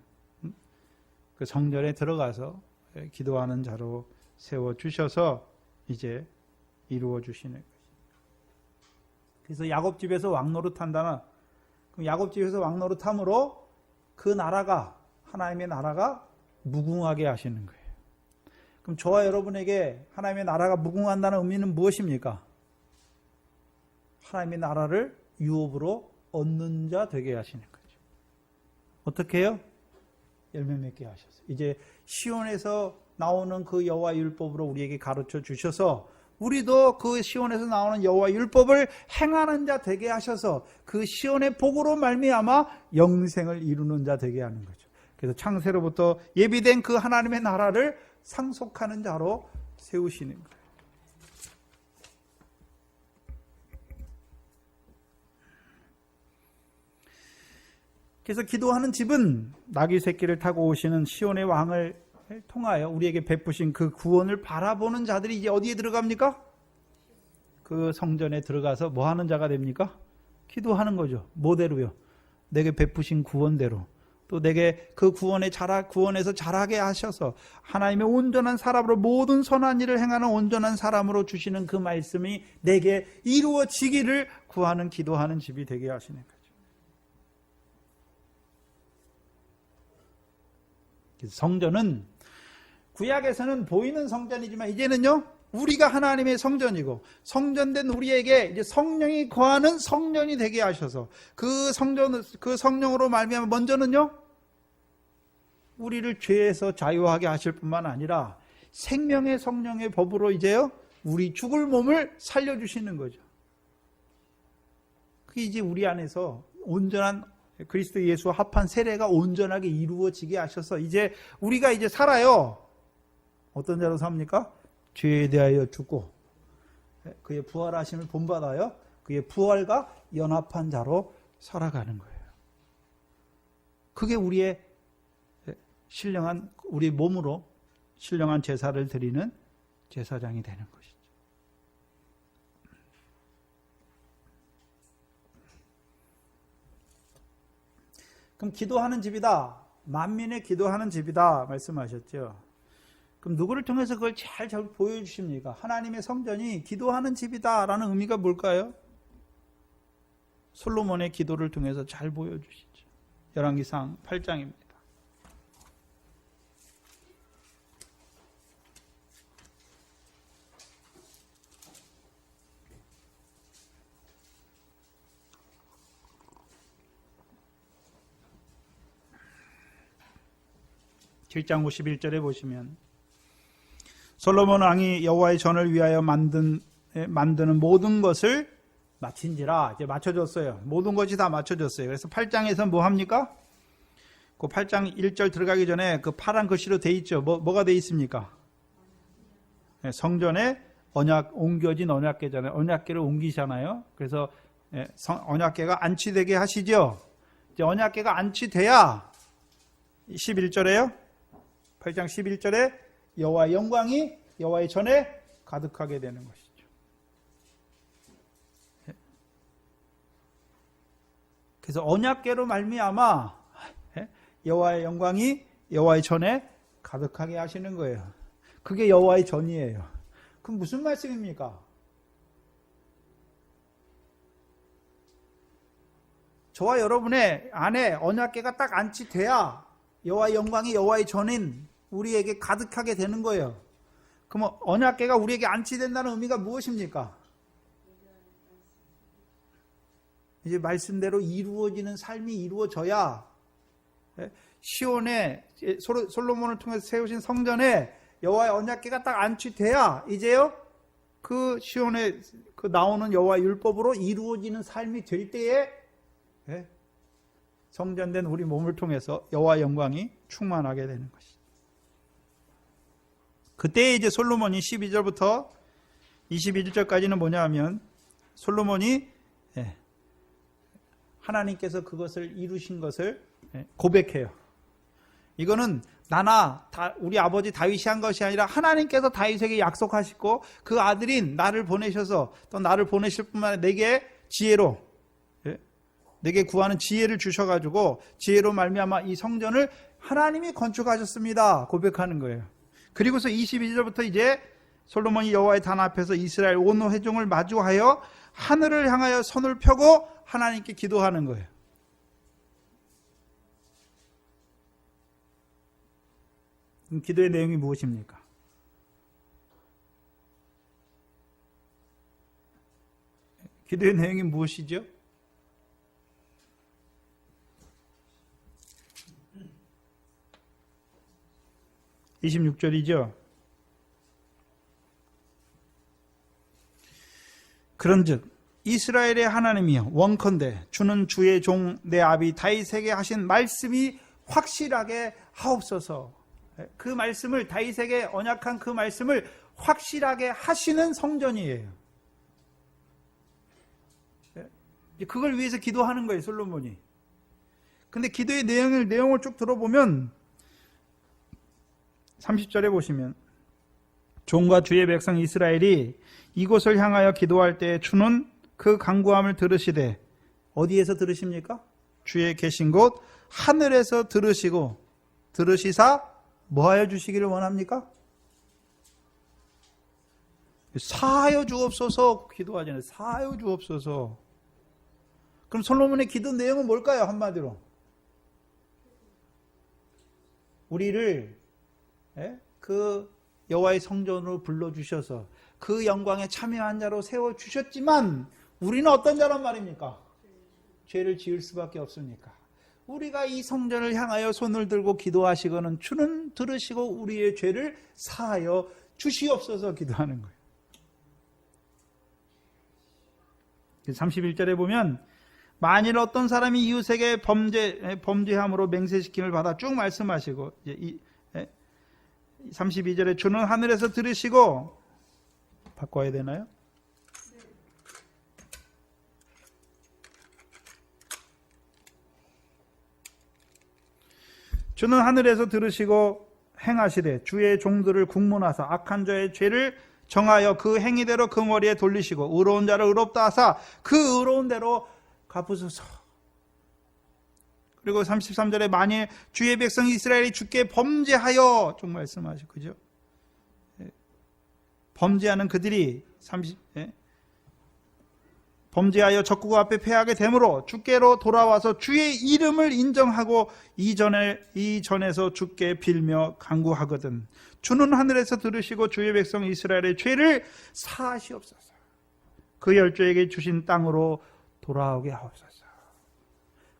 그 성전에 들어가서 기도하는 자로 세워 주셔서 이제 이루어 주시는 것입니다. 그래서 야곱집에서 왕노릇한다는 그럼 야곱집에서 왕노릇함으로 그 나라가 하나님의 나라가 무궁하게 하시는 거예요. 그럼 저와 여러분에게 하나님의 나라가 무궁한다는 의미는 무엇입니까? 하나님의 나라를 유업으로 얻는 자 되게 하시는 거죠. 어떻게 해요? 열매 맺게 하셔서 이제 시온에서 나오는 그 여호와 율법으로 우리에게 가르쳐 주셔서 우리도 그 시온에서 나오는 여호와 율법을 행하는 자 되게 하셔서 그 시온의 복으로 말미암아 영생을 이루는 자 되게 하는 거죠. 그래서 창세로부터 예비된 그 하나님의 나라를 상속하는 자로 세우시는 거예요. 그래서 기도하는 집은 나귀 새끼를 타고 오시는 시온의 왕을 통하여 우리에게 베푸신 그 구원을 바라보는 자들이 이제 어디에 들어갑니까? 그 성전에 들어가서 뭐 하는 자가 됩니까? 기도하는 거죠. 뭐대로요? 내게 베푸신 구원대로. 또 내게 그 구원에서 자라게 하셔서 하나님의 온전한 사람으로 모든 선한 일을 행하는 온전한 사람으로 주시는 그 말씀이 내게 이루어지기를 구하는 기도하는 집이 되게 하시는 거죠. 성전은 구약에서는 보이는 성전이지만 이제는요 우리가 하나님의 성전이고 성전된 우리에게 이제 성령이 거하는 성전이 되게 하셔서 그 성령으로 말미암아 먼저는요 우리를 죄에서 자유하게 하실 뿐만 아니라 생명의 성령의 법으로 이제요 우리 죽을 몸을 살려주시는 거죠. 그게 이제 우리 안에서 온전한 그리스도 예수와 합한 세례가 온전하게 이루어지게 하셔서 이제 우리가 이제 살아요. 어떤 자로 삽니까? 죄에 대하여 죽고 그의 부활하심을 본받아요. 그의 부활과 연합한 자로 살아가는 거예요. 그게 우리의 신령한 우리 몸으로 신령한 제사를 드리는 제사장이 되는 것이죠. 그럼 기도하는 집이다. 만민의 기도하는 집이다 말씀하셨죠. 그럼 누구를 통해서 그걸 잘 보여주십니까? 하나님의 성전이 기도하는 집이다라는 의미가 뭘까요? 솔로몬의 기도를 통해서 잘 보여주시죠. 열왕기상 8장입니다. (7장 51절에) 보시면 솔로몬 왕이 여호와의 전을 위하여 만드는 모든 것을 마친지라. 이제 맞춰줬어요. 모든 것이 다 맞춰졌어요. 그래서 8장에서 뭐 합니까? 그 8장 1절 들어가기 전에 그 파란 글씨로 돼 있죠. 뭐가 돼 있습니까? 성전에 옮겨진 언약궤잖아요. 언약궤를 옮기잖아요. 그래서 언약궤가 안치되게 하시죠. 이제 언약궤가 안치돼야 11절에요. 8장 11절에 여호와의 영광이 여호와의 전에 가득하게 되는 것이죠. 그래서 언약궤로 말미암아 여호와의 영광이 여호와의 전에 가득하게 하시는 거예요. 그게 여호와의 전이에요. 그럼 무슨 말씀입니까? 저와 여러분의 안에 언약궤가 딱 안치돼야 여호와의 영광이 여호와의 전인 우리에게 가득하게 되는 거예요. 그럼 언약궤가 우리에게 안치된다는 의미가 무엇입니까? 이제 말씀대로 이루어지는 삶이 이루어져야 시온에 솔로몬을 통해서 세우신 성전에 여호와의 언약궤가 딱 안치돼야 이제요 그 시온에 그 나오는 여호와의 율법으로 이루어지는 삶이 될 때에 성전된 우리 몸을 통해서 여호와의 영광이 충만하게 되는 것이죠. 그때 이제 솔로몬이 12절부터 21절까지는 뭐냐 하면 솔로몬이 하나님께서 그것을 이루신 것을 고백해요. 이거는 우리 아버지 다윗이 한 것이 아니라 하나님께서 다윗에게 약속하시고 그 아들인 나를 보내셔서 또 나를 보내실 뿐만 아니라 내게 지혜로 내게 구하는 지혜를 주셔가지고 지혜로 말미암아 이 성전을 하나님이 건축하셨습니다. 고백하는 거예요. 그리고서 22절부터 이제 솔로몬이 여호와의 단 앞에서 이스라엘 온 회중을 마주하여 하늘을 향하여 손을 펴고 하나님께 기도하는 거예요. 그럼 기도의 내용이 무엇입니까? 기도의 내용이 무엇이죠? (26절이죠) 그런즉 이스라엘의 하나님이여 원컨대 주는 주의 종 내 아비 다윗에게 하신 말씀이 확실하게 하옵소서. 그 말씀을, 다윗에게 언약한 그 말씀을 확실하게 하시는 성전이에요. 그걸 위해서 기도하는 거예요, 솔로몬이. 근데 기도의 내용을 쭉 들어보면 30절에 보시면 종과 주의 백성 이스라엘이 이곳을 향하여 기도할 때 주는 그 간구함을 들으시되, 어디에서 들으십니까? 주의 계신 곳 하늘에서 들으시고 들으시사 뭐하여 주시기를 원합니까? 사하여 주옵소서 기도하잖아요. 사하여 주옵소서. 그럼 솔로몬의 기도 내용은 뭘까요? 한마디로 우리를 그 여호와의 성전으로 불러주셔서 그 영광에 참여한 자로 세워주셨지만 우리는 어떤 자란 말입니까? 죄를 지을 수밖에 없으니까 우리가 이 성전을 향하여 손을 들고 기도하시고는 주는 들으시고 우리의 죄를 사하여 주시옵소서 기도하는 거예요. 31절에 보면 만일 어떤 사람이 이웃에게 범죄함으로 맹세시킴을 받아 쭉 말씀하시고, 32절에 주는 하늘에서 들으시고, 바꿔야 되나요? 주는 하늘에서 들으시고 행하시되 주의 종들을 국문하사 악한 자의 죄를 정하여 그 행위대로 그 머리에 돌리시고 의로운 자를 의롭다 하사 그 의로운 대로 갚으소서. 그리고 33절에 만일 주의 백성 이스라엘이 주께 범죄하여 쭉 말씀하시고, 그죠? 범죄하는 그들이 범죄하여 적국 앞에 패하게 되므로 주께로 돌아와서 주의 이름을 인정하고 이전에서 주께 빌며 간구하거든 주는 하늘에서 들으시고 주의 백성 이스라엘의 죄를 사하시옵소서. 그 열조에게 주신 땅으로 돌아오게 하옵소서.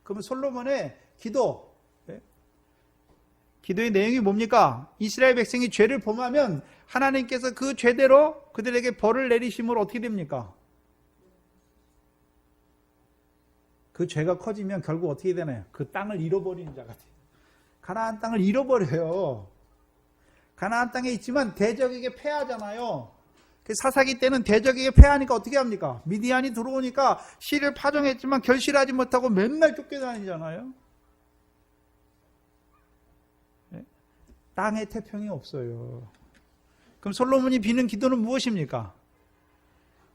그러면 솔로몬의 기도의 내용이 뭡니까? 이스라엘 백성이 죄를 범하면 하나님께서 그 죄대로 그들에게 벌을 내리심으로 어떻게 됩니까? 그 죄가 커지면 결국 어떻게 되나요? 그 땅을 잃어버리는 자 같아요. 가나안 땅을 잃어버려요. 가나안 땅에 있지만 대적에게 패하잖아요. 사사기 때는 대적에게 패하니까 어떻게 합니까? 미디안이 들어오니까 씨를 파종했지만 결실하지 못하고 맨날 쫓겨다니잖아요. 땅에 태평이 없어요. 그럼 솔로몬이 비는 기도는 무엇입니까?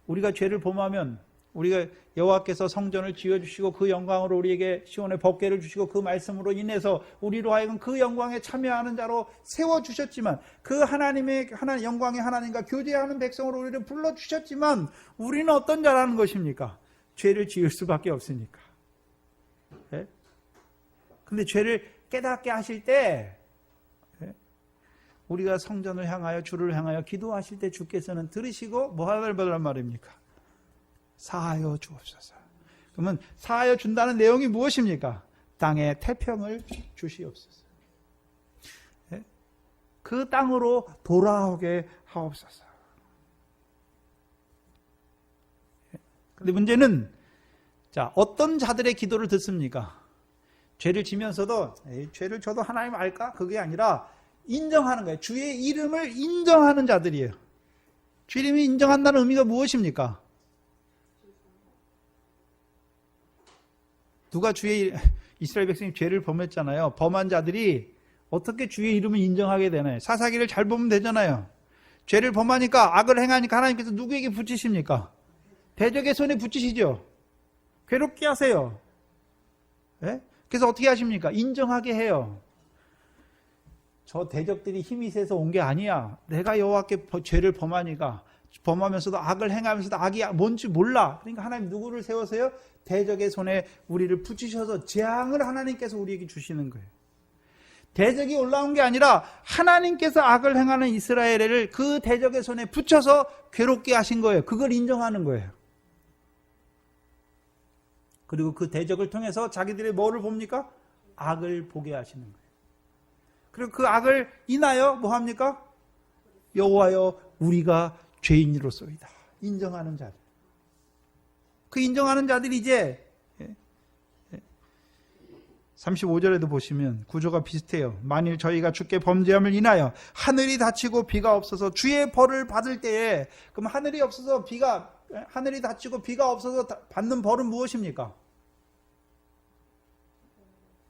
우리가 죄를 범하면 우리가 여호와께서 성전을 지어주시고 그 영광으로 우리에게 시온의 법궤를 주시고 그 말씀으로 인해서 우리로 하여금 그 영광에 참여하는 자로 세워주셨지만 그 영광의 하나님과 교제하는 백성으로 우리를 불러주셨지만 우리는 어떤 자라는 것입니까? 죄를 지을 수밖에 없으니까. 근데 죄를 깨닫게 하실 때 우리가 성전을 향하여 주를 향하여 기도하실 때 주께서는 들으시고 뭐 하달란 말입니까? 사하여 주옵소서. 그러면 사하여 준다는 내용이 무엇입니까? 땅에 태평을 주시옵소서. 그 땅으로 돌아오게 하옵소서. 그런데 문제는 어떤 자들의 기도를 듣습니까? 죄를 지면서도 죄를 져도 하나님 알까? 그게 아니라 인정하는 거예요. 주의 이름을 인정하는 자들이에요. 주의 이름을 인정한다는 의미가 무엇입니까? 누가 이스라엘 백성이 죄를 범했잖아요. 범한 자들이 어떻게 주의 이름을 인정하게 되나요? 사사기를 잘 보면 되잖아요. 죄를 범하니까 악을 행하니까 하나님께서 누구에게 붙이십니까? 대적의 손에 붙이시죠. 괴롭게 하세요. 그래서 어떻게 하십니까? 인정하게 해요. 저 대적들이 힘이 세서 온 게 아니야. 내가 여호와께 죄를 범하면서도 악을 행하면서도 악이 뭔지 몰라. 그러니까 하나님 누구를 세워서요? 대적의 손에 우리를 붙이셔서 재앙을 하나님께서 우리에게 주시는 거예요. 대적이 올라온 게 아니라 하나님께서 악을 행하는 이스라엘을 그 대적의 손에 붙여서 괴롭게 하신 거예요. 그걸 인정하는 거예요. 그리고 그 대적을 통해서 자기들의 뭐를 봅니까? 악을 보게 하시는 거예요. 그리고 그 악을 인하여 뭐 합니까? 여호와여 우리가 죄인이로소이다. 인정하는 자들. 그 인정하는 자들이 이제 35절에도 보시면 구조가 비슷해요. 만일 저희가 주께 범죄함을 인하여 하늘이 닫히고 비가 없어서 주의 벌을 받을 때에, 그럼 하늘이 닫히고 비가 없어서 받는 벌은 무엇입니까?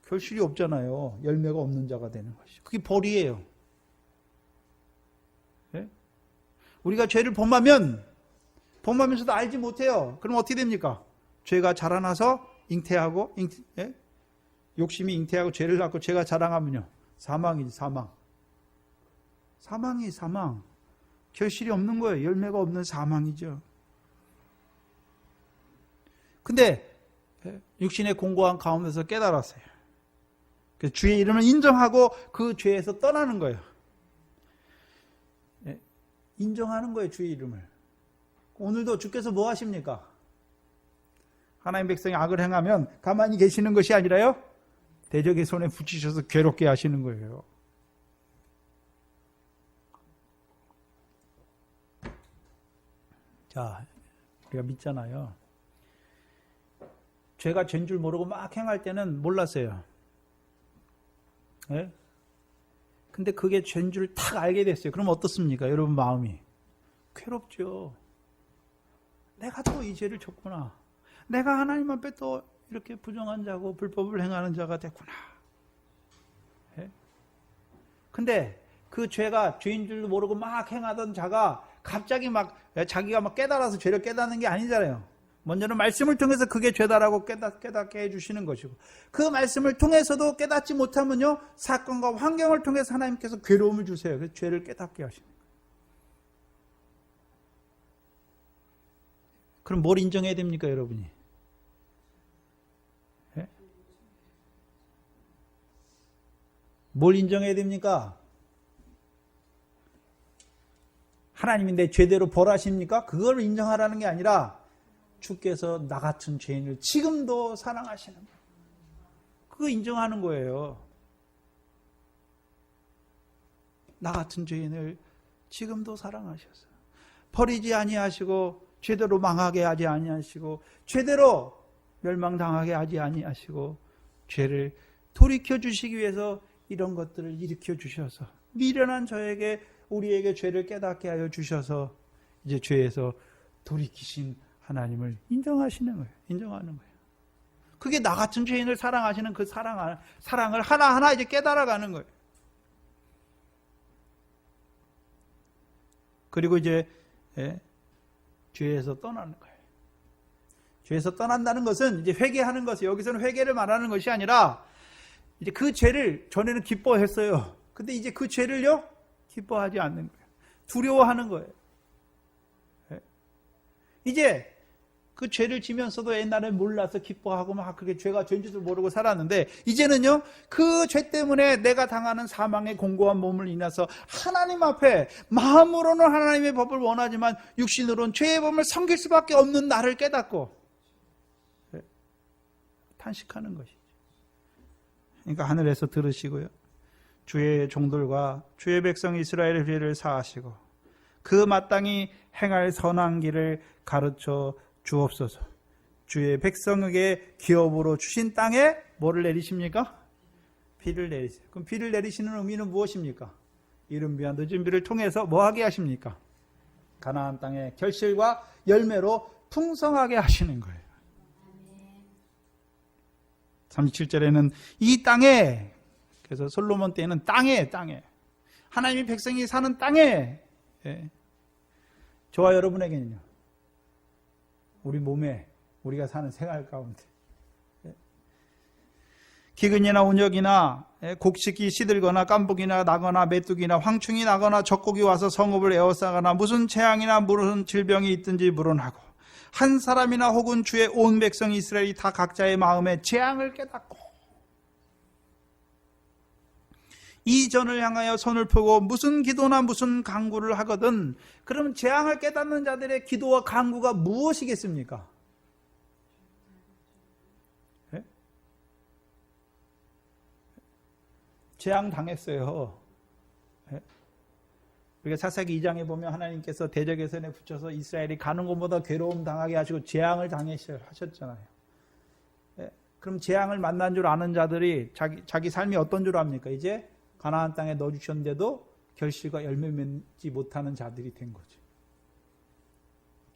결실이 없잖아요. 열매가 없는 자가 되는 것이죠. 그게 벌이에요. 네? 우리가 죄를 범하면서도 알지 못해요. 그럼 어떻게 됩니까? 죄가 자라나서 잉태하고 욕심이 잉태하고 죄를 낳고 죄가 자랑하면요, 사망이지. 사망. 결실이 없는 거예요. 열매가 없는 사망이죠. 근데 육신의 공고한 가운데서 깨달았어요. 주의 이름을 인정하고 그 죄에서 떠나는 거예요. 인정하는 거예요, 주의 이름을. 오늘도 주께서 뭐 하십니까? 하나님 백성이 악을 행하면 가만히 계시는 것이 아니라요, 대적의 손에 붙이셔서 괴롭게 하시는 거예요. 자, 우리가 믿잖아요. 죄가 죄인 줄 모르고 막 행할 때는 몰랐어요. 네? 근데 그게 죄인 줄 탁 알게 됐어요. 그럼 어떻습니까? 여러분 마음이 괴롭죠. 내가 또 이 죄를 졌구나. 내가 하나님 앞에 또 이렇게 부정한 자고 불법을 행하는 자가 됐구나. 네? 근데 그 죄가 죄인 줄도 모르고 막 행하던 자가 갑자기 자기가 깨달아서 죄를 깨닫는 게 아니잖아요. 먼저는 말씀을 통해서 그게 죄다라고 깨닫게 해주시는 것이고, 그 말씀을 통해서도 깨닫지 못하면요, 사건과 환경을 통해서 하나님께서 괴로움을 주세요. 그래서 죄를 깨닫게 하시는 거예요. 그럼 뭘 인정해야 됩니까, 여러분이? 네? 뭘 인정해야 됩니까? 하나님이 내 죄대로 벌하십니까? 그걸 인정하라는 게 아니라 주께서 나 같은 죄인을 지금도 사랑하시는 거예요. 그거 인정하는 거예요. 나 같은 죄인을 지금도 사랑하셔서 버리지 아니하시고 제대로 망하게 하지 아니하시고 제대로 멸망당하게 하지 아니하시고 죄를 돌이켜 주시기 위해서 이런 것들을 일으켜 주셔서 미련한 우리에게 죄를 깨닫게 하여 주셔서 이제 죄에서 돌이키신 하나님을 인정하시는 거예요. 인정하는 거예요. 그게 나 같은 죄인을 사랑하시는 그 사랑을 하나하나 이제 깨달아가는 거예요. 그리고 이제 죄에서 떠나는 거예요. 죄에서 떠난다는 것은 이제 회개하는 것이에요. 여기서는 회개를 말하는 것이 아니라 이제 그 죄를 전에는 기뻐했어요. 근데 이제 그 죄를요, 기뻐하지 않는 거예요. 두려워하는 거예요. 이제 그 죄를 지면서도 옛날에 몰라서 기뻐하고 막 그게 죄가 죄인 줄도 모르고 살았는데, 이제는요, 그 죄 때문에 내가 당하는 사망의 공고한 몸을 인해서 하나님 앞에 마음으로는 하나님의 법을 원하지만 육신으로는 죄의 법을 섬길 수밖에 없는 나를 깨닫고 탄식하는 것이죠. 그러니까 하늘에서 들으시고요, 주의 종들과 주의 백성 이스라엘의 죄를 사하시고 그 마땅히 행할 선한 길을 가르쳐 주옵소서. 주의 백성에게 기업으로 주신 땅에 뭐를 내리십니까? 비를 내리세요. 그럼 비를 내리시는 의미는 무엇입니까? 이른 비와 늦은 비를 통해서 뭐 하게 하십니까? 가나안 땅의 결실과 열매로 풍성하게 하시는 거예요. 37절에는 이 땅에, 그래서 솔로몬 때에는 땅에 하나님의 백성이 사는 땅에, 저와 여러분에게는요, 우리 몸에, 우리가 사는 생활 가운데 기근이나 운역이나 곡식이 시들거나 깐복이나 나거나 메뚜기나 황충이 나거나 적곡이 와서 성읍을 에워싸거나 무슨 재앙이나 무슨 질병이 있든지 물어나고 한 사람이나 혹은 주의 온 백성 이스라엘이 다 각자의 마음에 재앙을 깨닫고 이 전을 향하여 손을 펴고 무슨 기도나 무슨 간구를 하거든. 그럼 재앙을 깨닫는 자들의 기도와 간구가 무엇이겠습니까? 재앙 당했어요. 우리가 사사기 2장에 보면 하나님께서 대적의 손에 붙여서 이스라엘이 가는 곳보다 괴로움 당하게 하시고 재앙을 당하셨잖아요. 그럼 재앙을 만난 줄 아는 자들이 자기 삶이 어떤 줄 압니까? 이제 가나안 땅에 넣어주셨는데도 결실과 열매 맺지 못하는 자들이 된 거죠.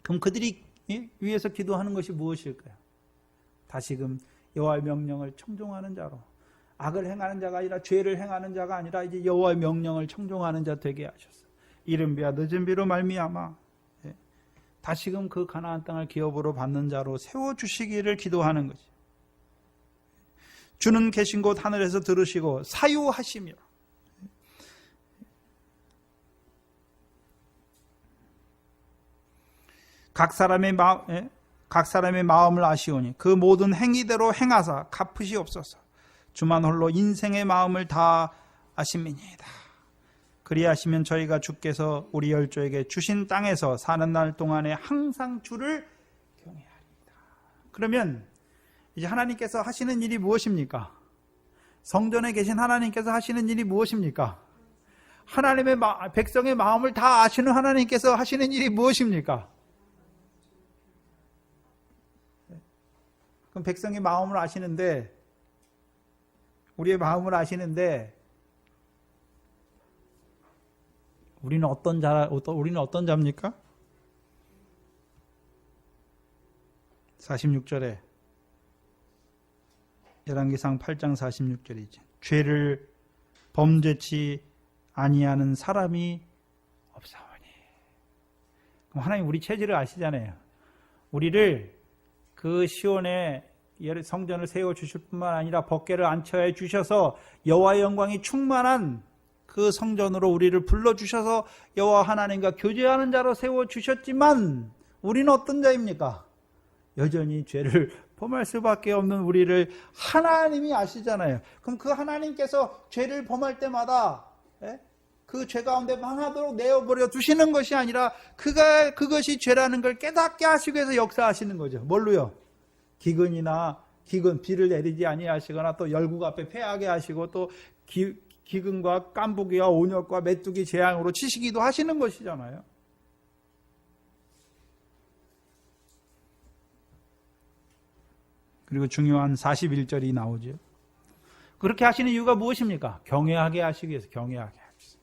그럼 그들이 위에서 기도하는 것이 무엇일까요? 다시금 여호와의 명령을 청종하는 자로, 악을 행하는 자가 아니라 죄를 행하는 자가 아니라 이제 여호와의 명령을 청종하는 자 되게 하셨어요. 이른 비와 늦은 비로 말미암아 다시금 그 가나안 땅을 기업으로 받는 자로 세워주시기를 기도하는 거지. 주는 계신 곳 하늘에서 들으시고 사유하시며, 각 사람의 마음을 아시오니 그 모든 행위대로 행하사 갚으시옵소서. 주만 홀로 인생의 마음을 다 아심이니이다. 그리하시면 저희가 주께서 우리 열조에게 주신 땅에서 사는 날 동안에 항상 주를 경외하리이다. 그러면 이제 하나님께서 하시는 일이 무엇입니까? 성전에 계신 하나님께서 하시는 일이 무엇입니까? 하나님의 백성의 마음을 다 아시는 하나님께서 하시는 일이 무엇입니까? 그럼 백성의 마음을 아시는데, 우리의 마음을 아시는데, 우리는 어떤 자입니까? 46절에 열왕기상 8장 46절이죠. 죄를 범죄치 아니하는 사람이 없사오니. 그럼 하나님 우리 체질을 아시잖아요. 우리를 그 시온에 성전을 세워 주실 뿐만 아니라 법궤를 안쳐해 주셔서 여호와의 영광이 충만한 그 성전으로 우리를 불러주셔서 여호와 하나님과 교제하는 자로 세워주셨지만 우리는 어떤 자입니까? 여전히 죄를 범할 수밖에 없는 우리를 하나님이 아시잖아요. 그럼 그 하나님께서 죄를 범할 때마다 그 죄 가운데 망하도록 내어버려 두시는 것이 아니라 그것이 죄라는 걸 깨닫게 하시기 위해서 역사하시는 거죠. 뭘로요? 비를 내리지 아니하시거나 또 열국 앞에 패하게 하시고 또 기근과 깐부기와 온역과 메뚜기 재앙으로 치시기도 하시는 것이잖아요. 그리고 중요한 41절이 나오죠. 그렇게 하시는 이유가 무엇입니까? 경외하게 하시기 위해서. 경외하게 하기 위해서.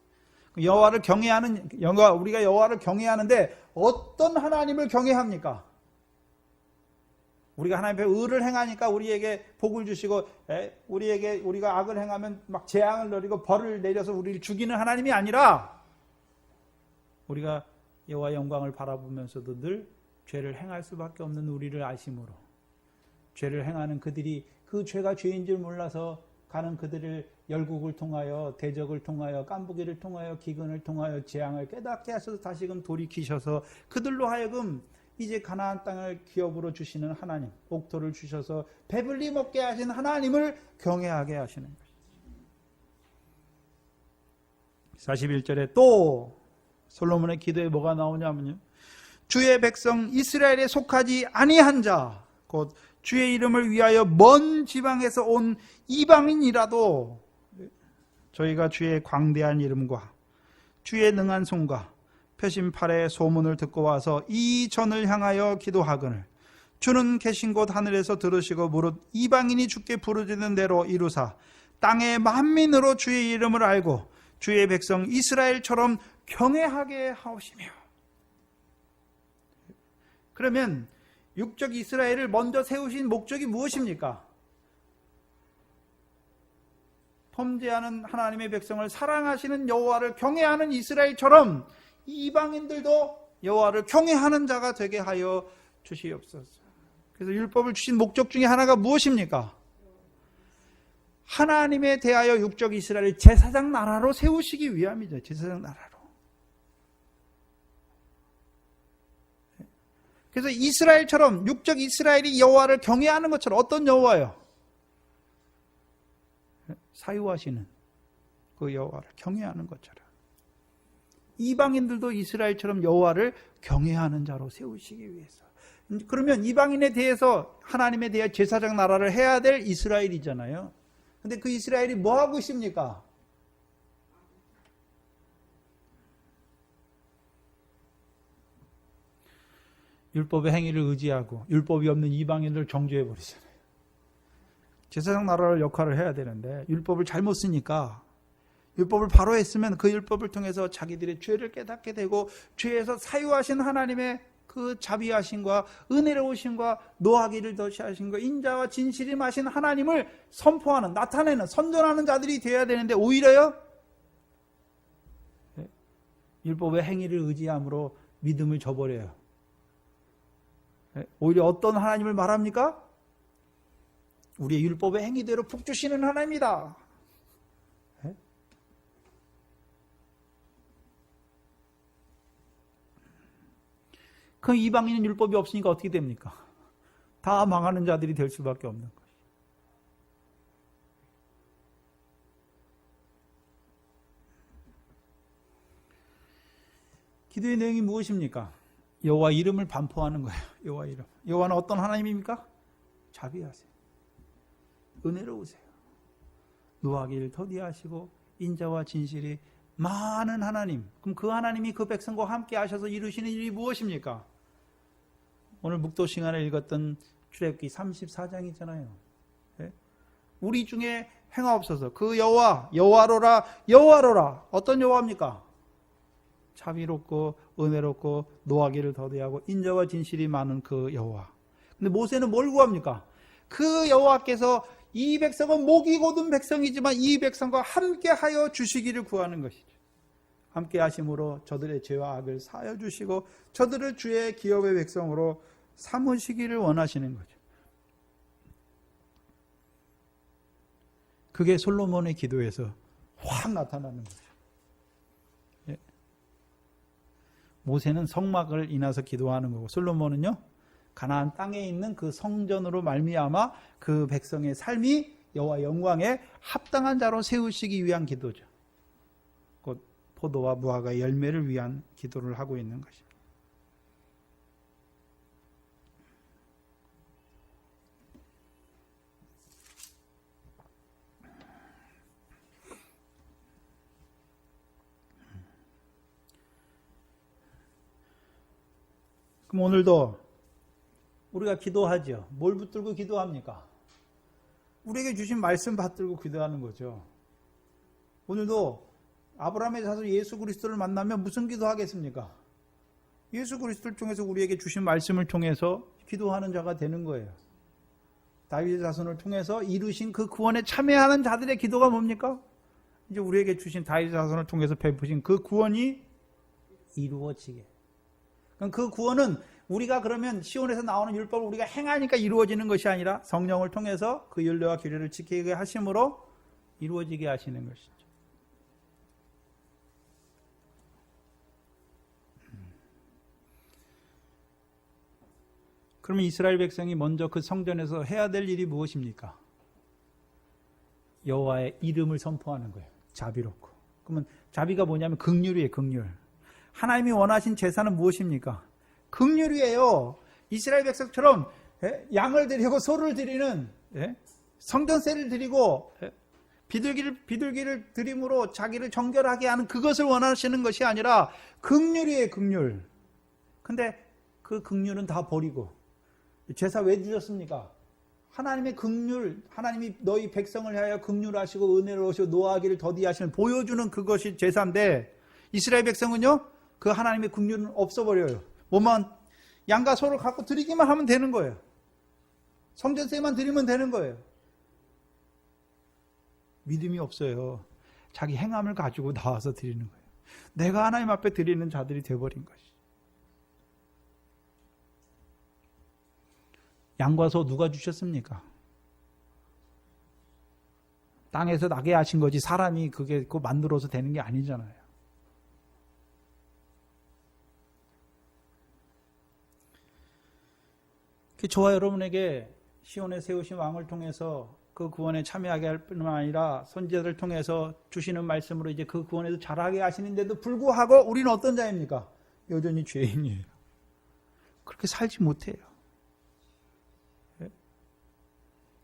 우리가 여호와를 경외하는데 어떤 하나님을 경외합니까? 우리가 하나님 앞에 의를 행하니까 우리에게 복을 주시고, 우리가 악을 행하면 막 재앙을 내리고 벌을 내려서 우리를 죽이는 하나님이 아니라, 우리가 여호와의 영광을 바라보면서도 늘 죄를 행할 수밖에 없는 우리를 아심으로, 죄를 행하는 그들이 그 죄가 죄인 줄 몰라서 가는 그들을 열국을 통하여, 대적을 통하여, 깐부기를 통하여, 기근을 통하여 재앙을 깨닫게 하셔서 다시금 돌이키셔서 그들로 하여금 이제 가나안 땅을 기업으로 주시는 하나님, 옥토를 주셔서 배불리 먹게 하신 하나님을 경외하게 하시는 것입니다. 41절에 또 솔로몬의 기도에 뭐가 나오냐면요, 주의 백성 이스라엘에 속하지 아니한 자, 곧 주의 이름을 위하여 먼 지방에서 온 이방인이라도 저희가 주의 광대한 이름과 주의 능한 손과 표심팔의 소문을 듣고 와서 이 전을 향하여 기도하거늘 주는 계신 곳 하늘에서 들으시고 무릇 이방인이 주께 부르짖는 대로 이루사 땅의 만민으로 주의 이름을 알고 주의 백성 이스라엘처럼 경외하게 하옵시며. 그러면 육적 이스라엘을 먼저 세우신 목적이 무엇입니까? 범죄하는 하나님의 백성을 사랑하시는 여호와를 경외하는 이스라엘처럼 이방인들도 여호와를 경외하는 자가 되게 하여 주시옵소서. 그래서 율법을 주신 목적 중에 하나가 무엇입니까? 하나님에 대하여 육적 이스라엘을 제사장 나라로 세우시기 위함이죠. 제사장 나라로. 그래서 이스라엘처럼 육적 이스라엘이 여호와를 경외하는 것처럼, 어떤 여호와요? 사유하시는 그 여호와를 경외하는 것처럼 이방인들도 이스라엘처럼 여호와를 경외하는 자로 세우시기 위해서. 그러면 이방인에 대해서 하나님에 대해 제사장 나라를 해야 될 이스라엘이잖아요. 근데 그 이스라엘이 뭐 하고 있습니까? 율법의 행위를 의지하고 율법이 없는 이방인을 정죄해 버리잖아요. 제사장 나라를 역할을 해야 되는데 율법을 잘못 쓰니까, 율법을 바로 했으면 그 율법을 통해서 자기들의 죄를 깨닫게 되고 죄에서 사유하신 하나님의 그 자비하심과 은혜로우심과 노하기를 더시하심과 인자와 진실이 마신 하나님을 선포하는, 나타내는, 선전하는 자들이 되어야 되는데 오히려요, 율법의 행위를 의지함으로 믿음을 저버려요. 오히려 어떤 하나님을 말합니까? 우리의 율법의 행위대로 복 주시는 하나님이다. 그럼 이방인은 율법이 없으니까 어떻게 됩니까? 다 망하는 자들이 될 수밖에 없는 것이죠. 기도의 내용이 무엇입니까? 여호와 이름을 반포하는 거예요. 여호와 이름. 여호와는 어떤 하나님입니까? 자비하세요. 은혜로우세요. 노하기를 더디하시고 인자와 진실이 많은 하나님. 그럼 그 하나님이 그 백성과 함께 하셔서 이루시는 일이 무엇입니까? 오늘 묵도 시간에 읽었던 출애굽기 34장이잖아요. 우리 중에 행하옵소서. 그 여호와, 여호와로라, 여호와로라. 어떤 여호와입니까? 자비롭고 은혜롭고 노하기를 더디하고 인자와 진실이 많은 그 여호와. 근데 모세는 뭘 구합니까? 그 여호와께서 이 백성은 목이 곧은 백성이지만 이 백성과 함께 하여 주시기를 구하는 것이죠. 함께 하심으로 저들의 죄와 악을 사하여 주시고 저들을 주의 기업의 백성으로 삼으시기를 원하시는 거죠. 그게 솔로몬의 기도에서 확 나타나는 거죠. 모세는 성막을 인해서 기도하는 거고, 솔로몬은요 가나안 땅에 있는 그 성전으로 말미암아 그 백성의 삶이 여호와 영광에 합당한 자로 세우시기 위한 기도죠. 곧 포도와 무화과의 열매를 위한 기도를 하고 있는 것입니다. 그럼 오늘도 우리가 기도하죠. 뭘 붙들고 기도합니까? 우리에게 주신 말씀 받들고 기도하는 거죠. 오늘도 아브라함의 자손 예수 그리스도를 만나면 무슨 기도하겠습니까? 예수 그리스도를 통해서 우리에게 주신 말씀을 통해서 기도하는 자가 되는 거예요. 다윗의 자손을 통해서 이루신 그 구원에 참여하는 자들의 기도가 뭡니까? 이제 우리에게 주신 다윗의 자손을 통해서 베푸신 그 구원이 이루어지게. 그럼 그 구원은 우리가 그러면 시온에서 나오는 율법을 우리가 행하니까 이루어지는 것이 아니라 성령을 통해서 그 율례와 규례를 지키게 하심으로 이루어지게 하시는 것이죠. 그러면 이스라엘 백성이 먼저 그 성전에서 해야 될 일이 무엇입니까? 여호와의 이름을 선포하는 거예요. 자비롭고. 그러면 자비가 뭐냐면 긍휼이에요. 긍휼. 하나님이 원하신 제사는 무엇입니까? 긍휼이에요. 이스라엘 백성처럼 양을 드리고 소를 드리는, 성전세를 드리고 비둘기를 드림으로 자기를 정결하게 하는 그것을 원하시는 것이 아니라 긍휼이에요. 긍휼. 근데 그 긍휼은 다 버리고 제사 왜 드렸습니까? 하나님의 긍휼, 하나님이 너희 백성을 향하여 긍휼하시고 은혜로우시고 노하기를 더디하시는 보여주는 그것이 제사인데, 이스라엘 백성은요 그 하나님의 긍휼은 없어버려요. 뭐만 양과 소를 갖고 드리기만 하면 되는 거예요. 성전세만 드리면 되는 거예요. 믿음이 없어요. 자기 행함을 가지고 나와서 드리는 거예요. 내가 하나님 앞에 드리는 자들이 되어버린 것이죠. 양과 소 누가 주셨습니까? 땅에서 나게 하신 거지 사람이 그게 만들어서 되는 게 아니잖아요. 저와 여러분에게 시온에 세우신 왕을 통해서 그 구원에 참여하게 할 뿐만 아니라 선지자들을 통해서 주시는 말씀으로 이제 그 구원에도 자라게 하시는데도 불구하고 우리는 어떤 자입니까? 여전히 죄인이에요. 그렇게 살지 못해요.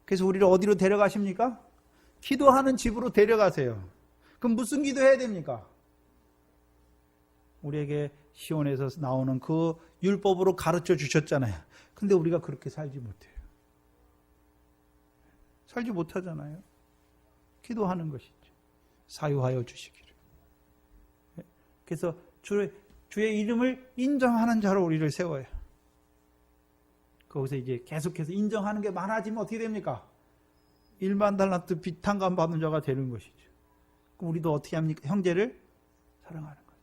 그래서 우리를 어디로 데려가십니까? 기도하는 집으로 데려가세요. 그럼 무슨 기도해야 됩니까? 우리에게 시온에서 나오는 그 율법으로 가르쳐 주셨잖아요. 근데 우리가 그렇게 살지 못해요. 살지 못하잖아요. 기도하는 것이죠. 사유하여 주시기를. 그래서 주의 이름을 인정하는 자로 우리를 세워요. 거기서 이제 계속해서 인정하는 게 많아지면 어떻게 됩니까? 1만 달란트 빚 탕감 받는 자가 되는 것이죠. 그럼 우리도 어떻게 합니까? 형제를 사랑하는 거죠.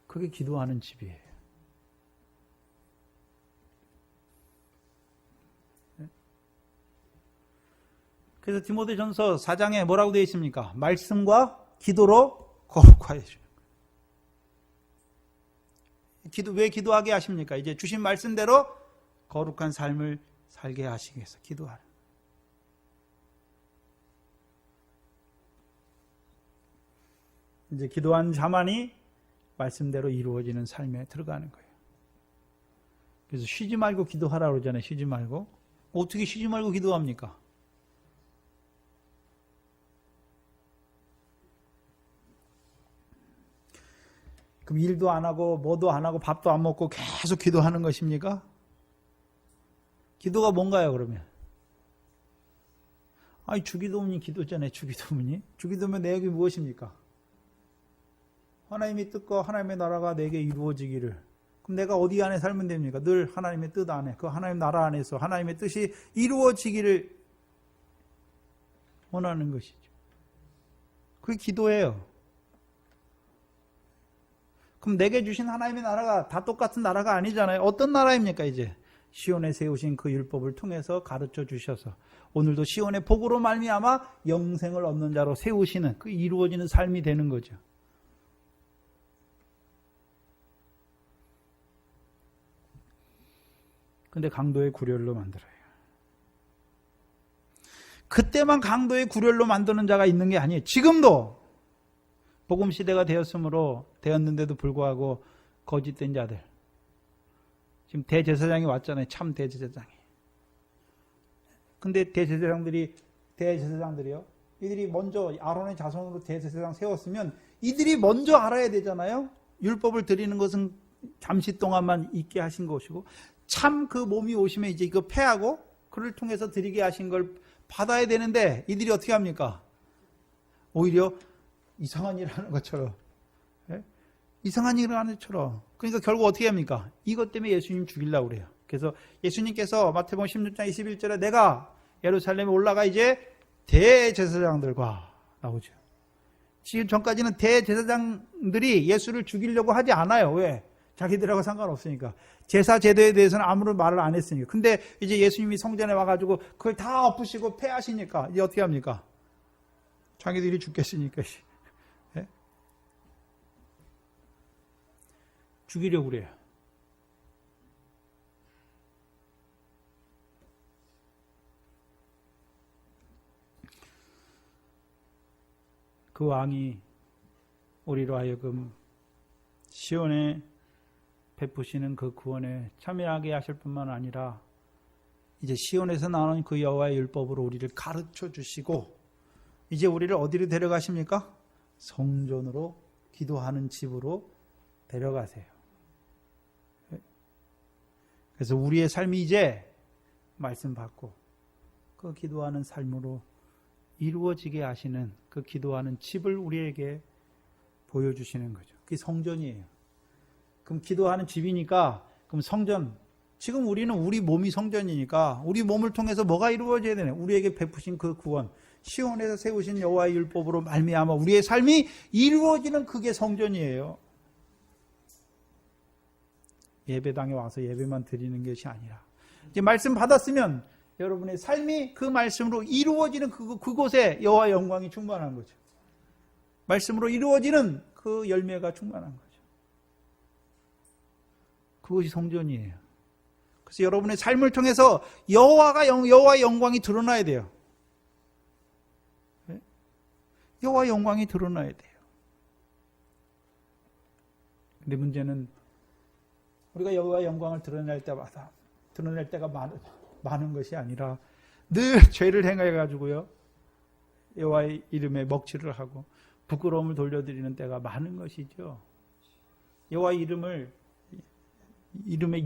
그게 기도하는 집이에요. 그래서 디모데전서 4장에 뭐라고 되어 있습니까? 말씀과 기도로 거룩하여 주는 거예요. 왜 기도하게 하십니까? 이제 주신 말씀대로 거룩한 삶을 살게 하시기 위해서 기도하는. 이제 기도한 자만이 말씀대로 이루어지는 삶에 들어가는 거예요. 그래서 쉬지 말고 기도하라고 그러잖아요. 쉬지 말고. 어떻게 쉬지 말고 기도합니까? 그럼 일도 안 하고 뭐도 안 하고 밥도 안 먹고 계속 기도하는 것입니까? 기도가 뭔가요, 그러면? 아니, 주기도문이 기도잖아요, 주기도문이. 주기도문 내용이 무엇입니까? 하나님의 뜻과 하나님의 나라가 내게 이루어지기를. 그럼 내가 어디 안에 살면 됩니까? 늘 하나님의 뜻 안에, 그 하나님 나라 안에서 하나님의 뜻이 이루어지기를 원하는 것이죠. 그게 기도예요. 그럼 내게 주신 하나님의 나라가 다 똑같은 나라가 아니잖아요. 어떤 나라입니까, 이제? 시온에 세우신 그 율법을 통해서 가르쳐 주셔서 오늘도 시온의 복으로 말미암아 영생을 얻는 자로 세우시는 그 이루어지는 삶이 되는 거죠. 근데 강도의 구렬로 만들어요. 그때만 강도의 구렬로 만드는 자가 있는 게 아니에요. 지금도 복음 시대가 되었는데도 불구하고 거짓된 자들. 지금 대제사장이 왔잖아요. 참 대제사장이. 근데 대제사장들이요. 이들이 먼저 아론의 자손으로 대제사장 세웠으면 이들이 먼저 알아야 되잖아요. 율법을 드리는 것은 잠시 동안만 있게 하신 것이고 참 그 몸이 오시면 이제 이거 패하고 그를 통해서 드리게 하신 걸 받아야 되는데 이들이 어떻게 합니까? 오히려 이상한 일을 하는 것처럼. 예? 이상한 일을 하는 것처럼. 그러니까 결국 어떻게 합니까? 이것 때문에 예수님 죽이려고 그래요. 그래서 예수님께서 마태복음 16장 21절에 내가 예루살렘에 올라가 이제 대제사장들과 나오죠. 지금 전까지는 대제사장들이 예수를 죽이려고 하지 않아요. 왜? 자기들하고 상관없으니까. 제사 제도에 대해서는 아무런 말을 안 했으니까. 근데 이제 예수님이 성전에 와가지고 그걸 다 엎으시고 패하시니까 이제 어떻게 합니까? 자기들이 죽겠으니까. 예? 죽이려고 그래요. 그 왕이 우리로 하여금 시온에 베푸시는 그 구원에 참여하게 하실 뿐만 아니라 이제 시온에서 나오는 그 여호와의 율법으로 우리를 가르쳐 주시고 이제 우리를 어디로 데려가십니까? 성전으로 기도하는 집으로 데려가세요. 그래서 우리의 삶이 이제 말씀 받고 그 기도하는 삶으로 이루어지게 하시는 그 기도하는 집을 우리에게 보여주시는 거죠. 그게 성전이에요. 그럼 기도하는 집이니까 그럼 성전, 지금 우리는 우리 몸이 성전이니까 우리 몸을 통해서 뭐가 이루어져야 되냐? 우리에게 베푸신 그 구원, 시온에서 세우신 여호와의 율법으로 말미암아 우리의 삶이 이루어지는 그게 성전이에요. 예배당에 와서 예배만 드리는 것이 아니라 이제 말씀 받았으면 여러분의 삶이 그 말씀으로 이루어지는 그곳에 여호와의 영광이 충만한 거죠. 말씀으로 이루어지는 그 열매가 충만한 거죠. 그것이 성전이에요. 그래서 여러분의 삶을 통해서 여호와의 영광이 드러나야 돼요. 여호와의 영광이 드러나야 돼요. 근데 문제는 우리가 여호와의 영광을 드러낼 때가 많은 것이 아니라 늘 죄를 행해 가지고요. 여호와의 이름에 먹칠을 하고 부끄러움을 돌려드리는 때가 많은 것이죠. 여호와 이름에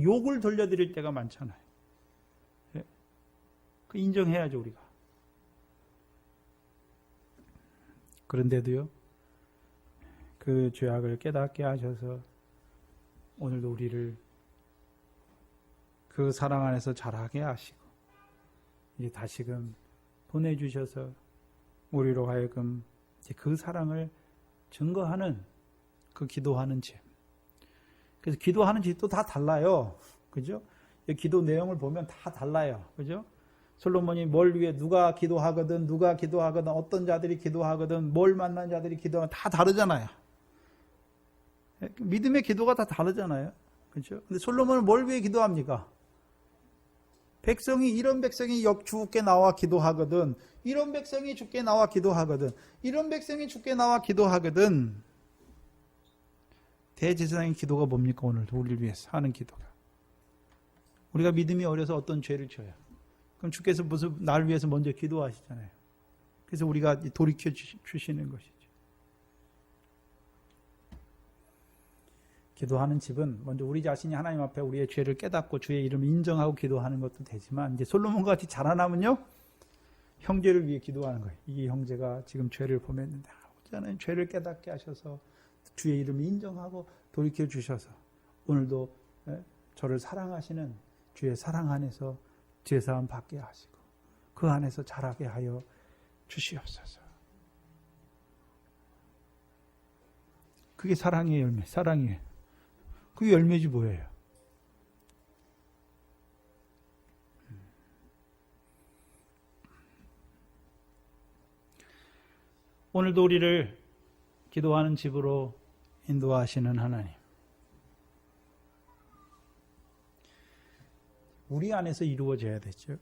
욕을 돌려드릴 때가 많잖아요. 그 인정해야죠, 우리가. 그런데도요, 그 죄악을 깨닫게 하셔서 오늘도 우리를 그 사랑 안에서 자라게 하시고 이제 다시금 보내주셔서 우리로 하여금 그 사랑을 증거하는 그 기도하는 집. 그래서 기도하는 집도 다 달라요. 그죠? 기도 내용을 보면 다 달라요. 그죠? 솔로몬이 뭘 위해 누가 기도하거든, 어떤 자들이 기도하거든, 뭘 만난 자들이 기도하면 다 다르잖아요. 믿음의 기도가 다 다르잖아요. 그죠? 근데 솔로몬은 뭘 위해 기도합니까? 이런 백성이 죽게 나와 기도하거든, 이런 백성이 죽게 나와 기도하거든, 이런 백성이 죽게 나와 기도하거든. 대제사장의 기도가 뭡니까? 오늘도 우리를 위해서 하는 기도가. 우리가 믿음이 어려서 어떤 죄를 져요. 그럼 주께서 무슨 날 위해서 먼저 기도하시잖아요. 그래서 우리가 돌이켜 주시는 것이죠. 기도하는 집은 먼저 우리 자신이 하나님 앞에 우리의 죄를 깨닫고 주의 이름을 인정하고 기도하는 것도 되지만, 이제 솔로몬과 같이 자라나면요, 형제를 위해 기도하는 거예요. 이 형제가 지금 죄를 범했는데 저는 죄를 깨닫게 하셔서 주의 이름을 인정하고 돌이켜 주셔서 오늘도 저를 사랑하시는 주의 사랑 안에서 죄사함 받게 하시고 그 안에서 자라게 하여 주시옵소서. 그게 사랑의 열매, 사랑이에요. 그게 열매지 뭐예요? 오늘도 우리를 기도하는 집으로 인도하시는 하나님, 우리 안에서 이루어져야 되죠.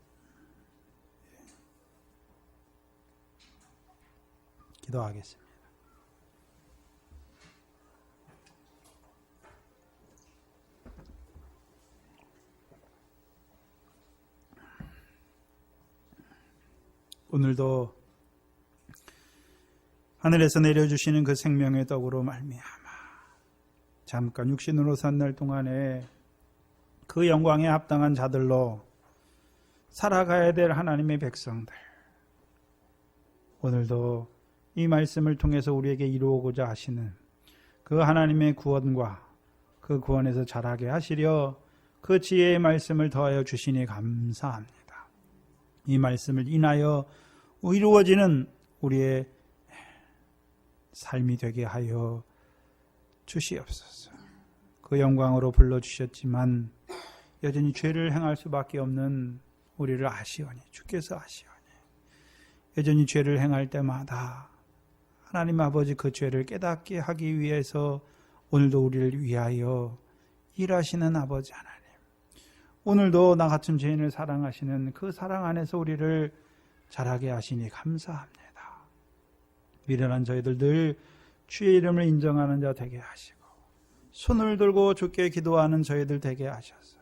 기도하겠습니다. 오늘도 하늘에서 내려주시는 그 생명의 떡으로 말미암아 잠깐 육신으로 산 날 동안에 그 영광에 합당한 자들로 살아가야 될 하나님의 백성들, 오늘도 이 말씀을 통해서 우리에게 이루어고자 하시는 그 하나님의 구원과 그 구원에서 자라게 하시려 그 지혜의 말씀을 더하여 주시니 감사합니다. 이 말씀을 인하여 이루어지는 우리의 삶이 되게 하여 주시옵소서. 그 영광으로 불러주셨지만 여전히 죄를 행할 수밖에 없는 우리를 아시오니, 주께서 아시오니, 여전히 죄를 행할 때마다 하나님 아버지 그 죄를 깨닫게 하기 위해서 오늘도 우리를 위하여 일하시는 아버지 하나님, 오늘도 나 같은 죄인을 사랑하시는 그 사랑 안에서 우리를 자라게 하시니 감사합니다. 미련한 저희들 늘 주의 이름을 인정하는 자 되게 하시고 손을 들고 주께 기도하는 저희들 되게 하셔서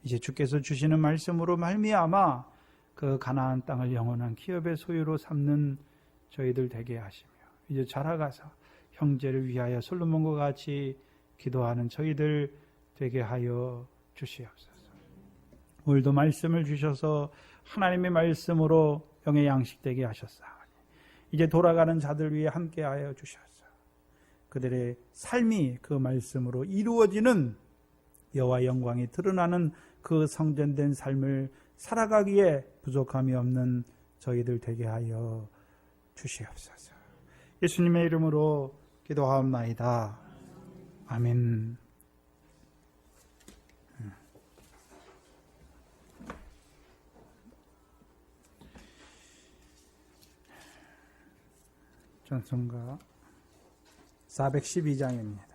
이제 주께서 주시는 말씀으로 말미암아 그 가나안 땅을 영원한 기업의 소유로 삼는 저희들 되게 하시며 이제 자라가서 형제를 위하여 솔로몬과 같이 기도하는 저희들 되게 하여 주시옵소서. 오늘도 말씀을 주셔서 하나님의 말씀으로 영의 양식 되게 하셨사오니 이제 돌아가는 자들 위해 함께하여 주셔서 그들의 삶이 그 말씀으로 이루어지는 여호와 영광이 드러나는 그 성전된 삶을 살아가기에 부족함이 없는 저희들 되게 하여 주시옵소서. 예수님의 이름으로 기도하옵나이다. 아멘. 찬송가 412장입니다.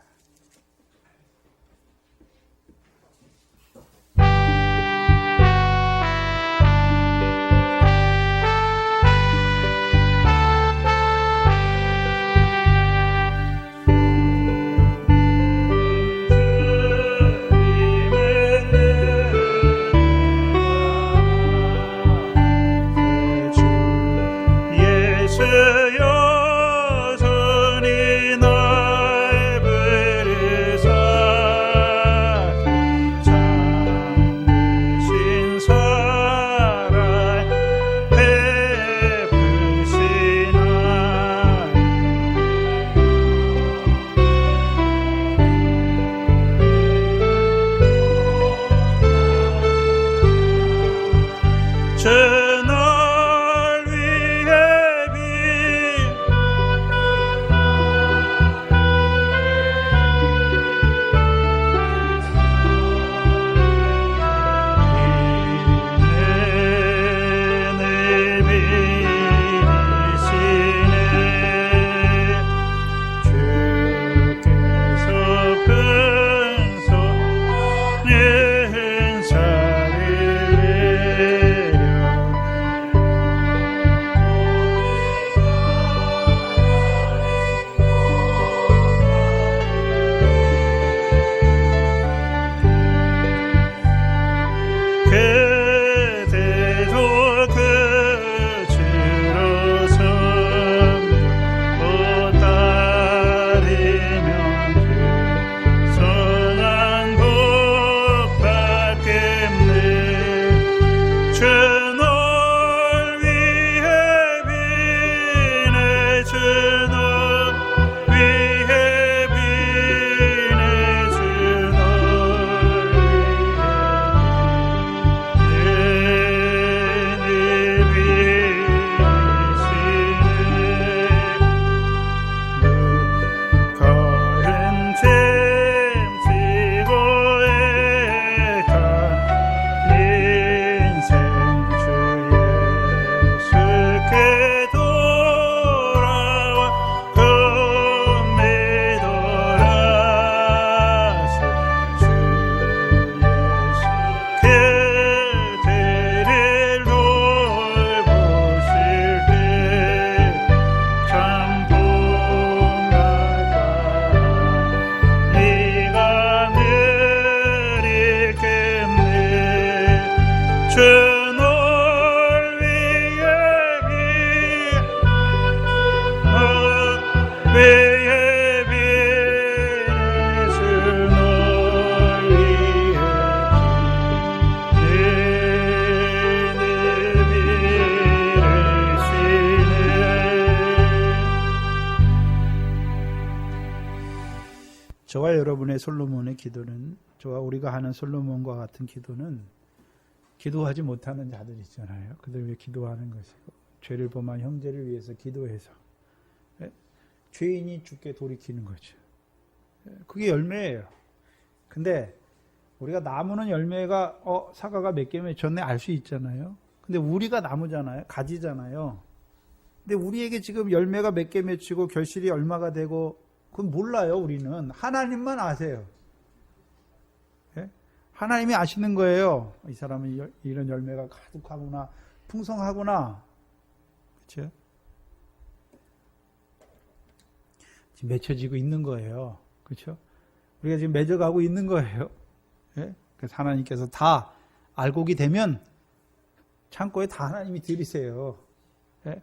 예수여 저와 여러분의 솔로몬의 기도는, 저와 우리가 하는 솔로몬과 같은 기도는 기도하지 못하는 자들 있잖아요. 그들 위해 기도하는 것이고, 죄를 범한 형제를 위해서 기도해서 죄인이 죽게 돌이키는 거죠. 그게 열매예요. 근데 우리가 나무는 열매가 사과가 몇 개 맺혔네 알 수 있잖아요. 근데 우리가 나무잖아요. 가지잖아요. 근데 우리에게 지금 열매가 몇 개 맺히고 결실이 얼마가 되고 그건 몰라요. 우리는 하나님만 아세요. 예? 하나님이 아시는 거예요. 이 사람은 이런 열매가 가득하구나, 풍성하구나. 그렇죠? 지금 맺혀지고 있는 거예요. 그렇죠? 우리가 지금 맺어가고 있는 거예요. 예? 그래서 하나님께서 다 알곡이 되면 창고에 다 하나님이 들이세요. 예?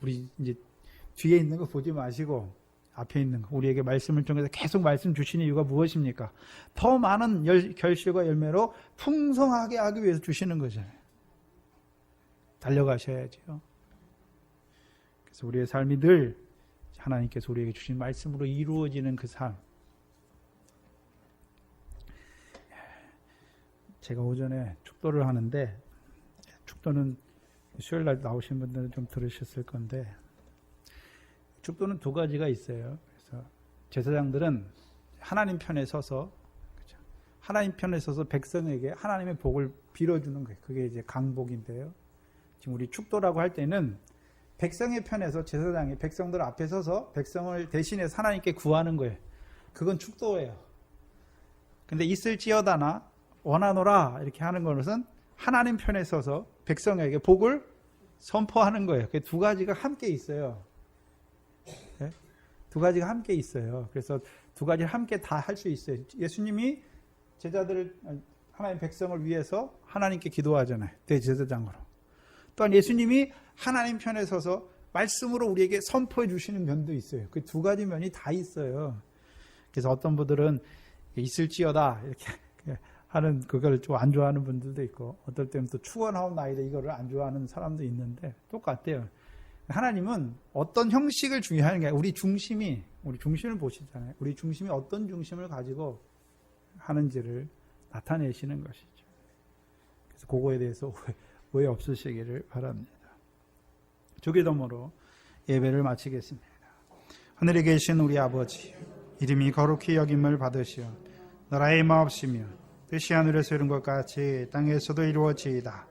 우리 이제 뒤에 있는 거 보지 마시고 앞에 있는 거, 우리에게 말씀을 통해서 계속 말씀 주시는 이유가 무엇입니까? 더 많은 결실과 열매로 풍성하게 하기 위해서 주시는 거잖아요. 달려가셔야죠. 그래서 우리의 삶이 늘 하나님께서 우리에게 주신 말씀으로 이루어지는 그 삶. 제가 오전에 축도를 하는데, 축도는 수요일날 나오신 분들은 좀 들으셨을 건데, 축도는 두 가지가 있어요. 그래서 제사장들은 하나님 편에 서서, 그렇죠? 하나님 편에 서서 백성에게 하나님의 복을 빌어주는 거예요. 그게 이제 강복인데요. 지금 우리 축도라고 할 때는 백성의 편에서 제사장이 백성들 앞에 서서 백성을 대신해서 하나님께 구하는 거예요. 그건 축도예요. 근데 있을지어다나 원하노라 이렇게 하는 것은 하나님 편에 서서 백성에게 복을 선포하는 거예요. 그 두 가지가 함께 있어요. 네? 두 가지가 함께 있어요. 그래서 두 가지를 함께 다 할 수 있어요. 예수님이 제자들을, 하나님 백성을 위해서 하나님께 기도하잖아요. 대제사장으로. 또한 예수님이 하나님 편에 서서 말씀으로 우리에게 선포해 주시는 면도 있어요. 그 두 가지 면이 다 있어요. 그래서 어떤 분들은 있을지어다 이렇게 하는 그걸 좀 안 좋아하는 분들도 있고, 어떨 때는 또 축원하옵나이다 이거를 안 좋아하는 사람도 있는데 똑같아요. 하나님은 어떤 형식을 중요하는 게 아니라 우리 중심을 보시잖아요. 우리 중심이 어떤 중심을 가지고 하는지를 나타내시는 것이죠. 그래서 그거에 대해서 오해 없으시기를 바랍니다. 주기도모로 예배를 마치겠습니다. 하늘에 계신 우리 아버지, 이름이 거룩히 여김을 받으시오. 나라의 마옵시며 뜻이 하늘에서 이룬 것 같이 땅에서도 이루어지이다.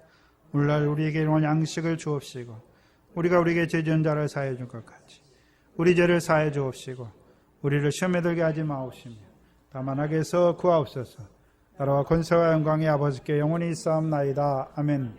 오늘날 우리에게 이런 양식을 주옵시고, 우리가 우리에게 죄 지은 자를 사하여 줄 것 같이 우리 죄를 사하여 주옵시고, 우리를 시험에 들게 하지 마옵시며 다만 악에서 구하옵소서. 나라와 권세와 영광이 아버지께 영원히 있사옵나이다. 아멘.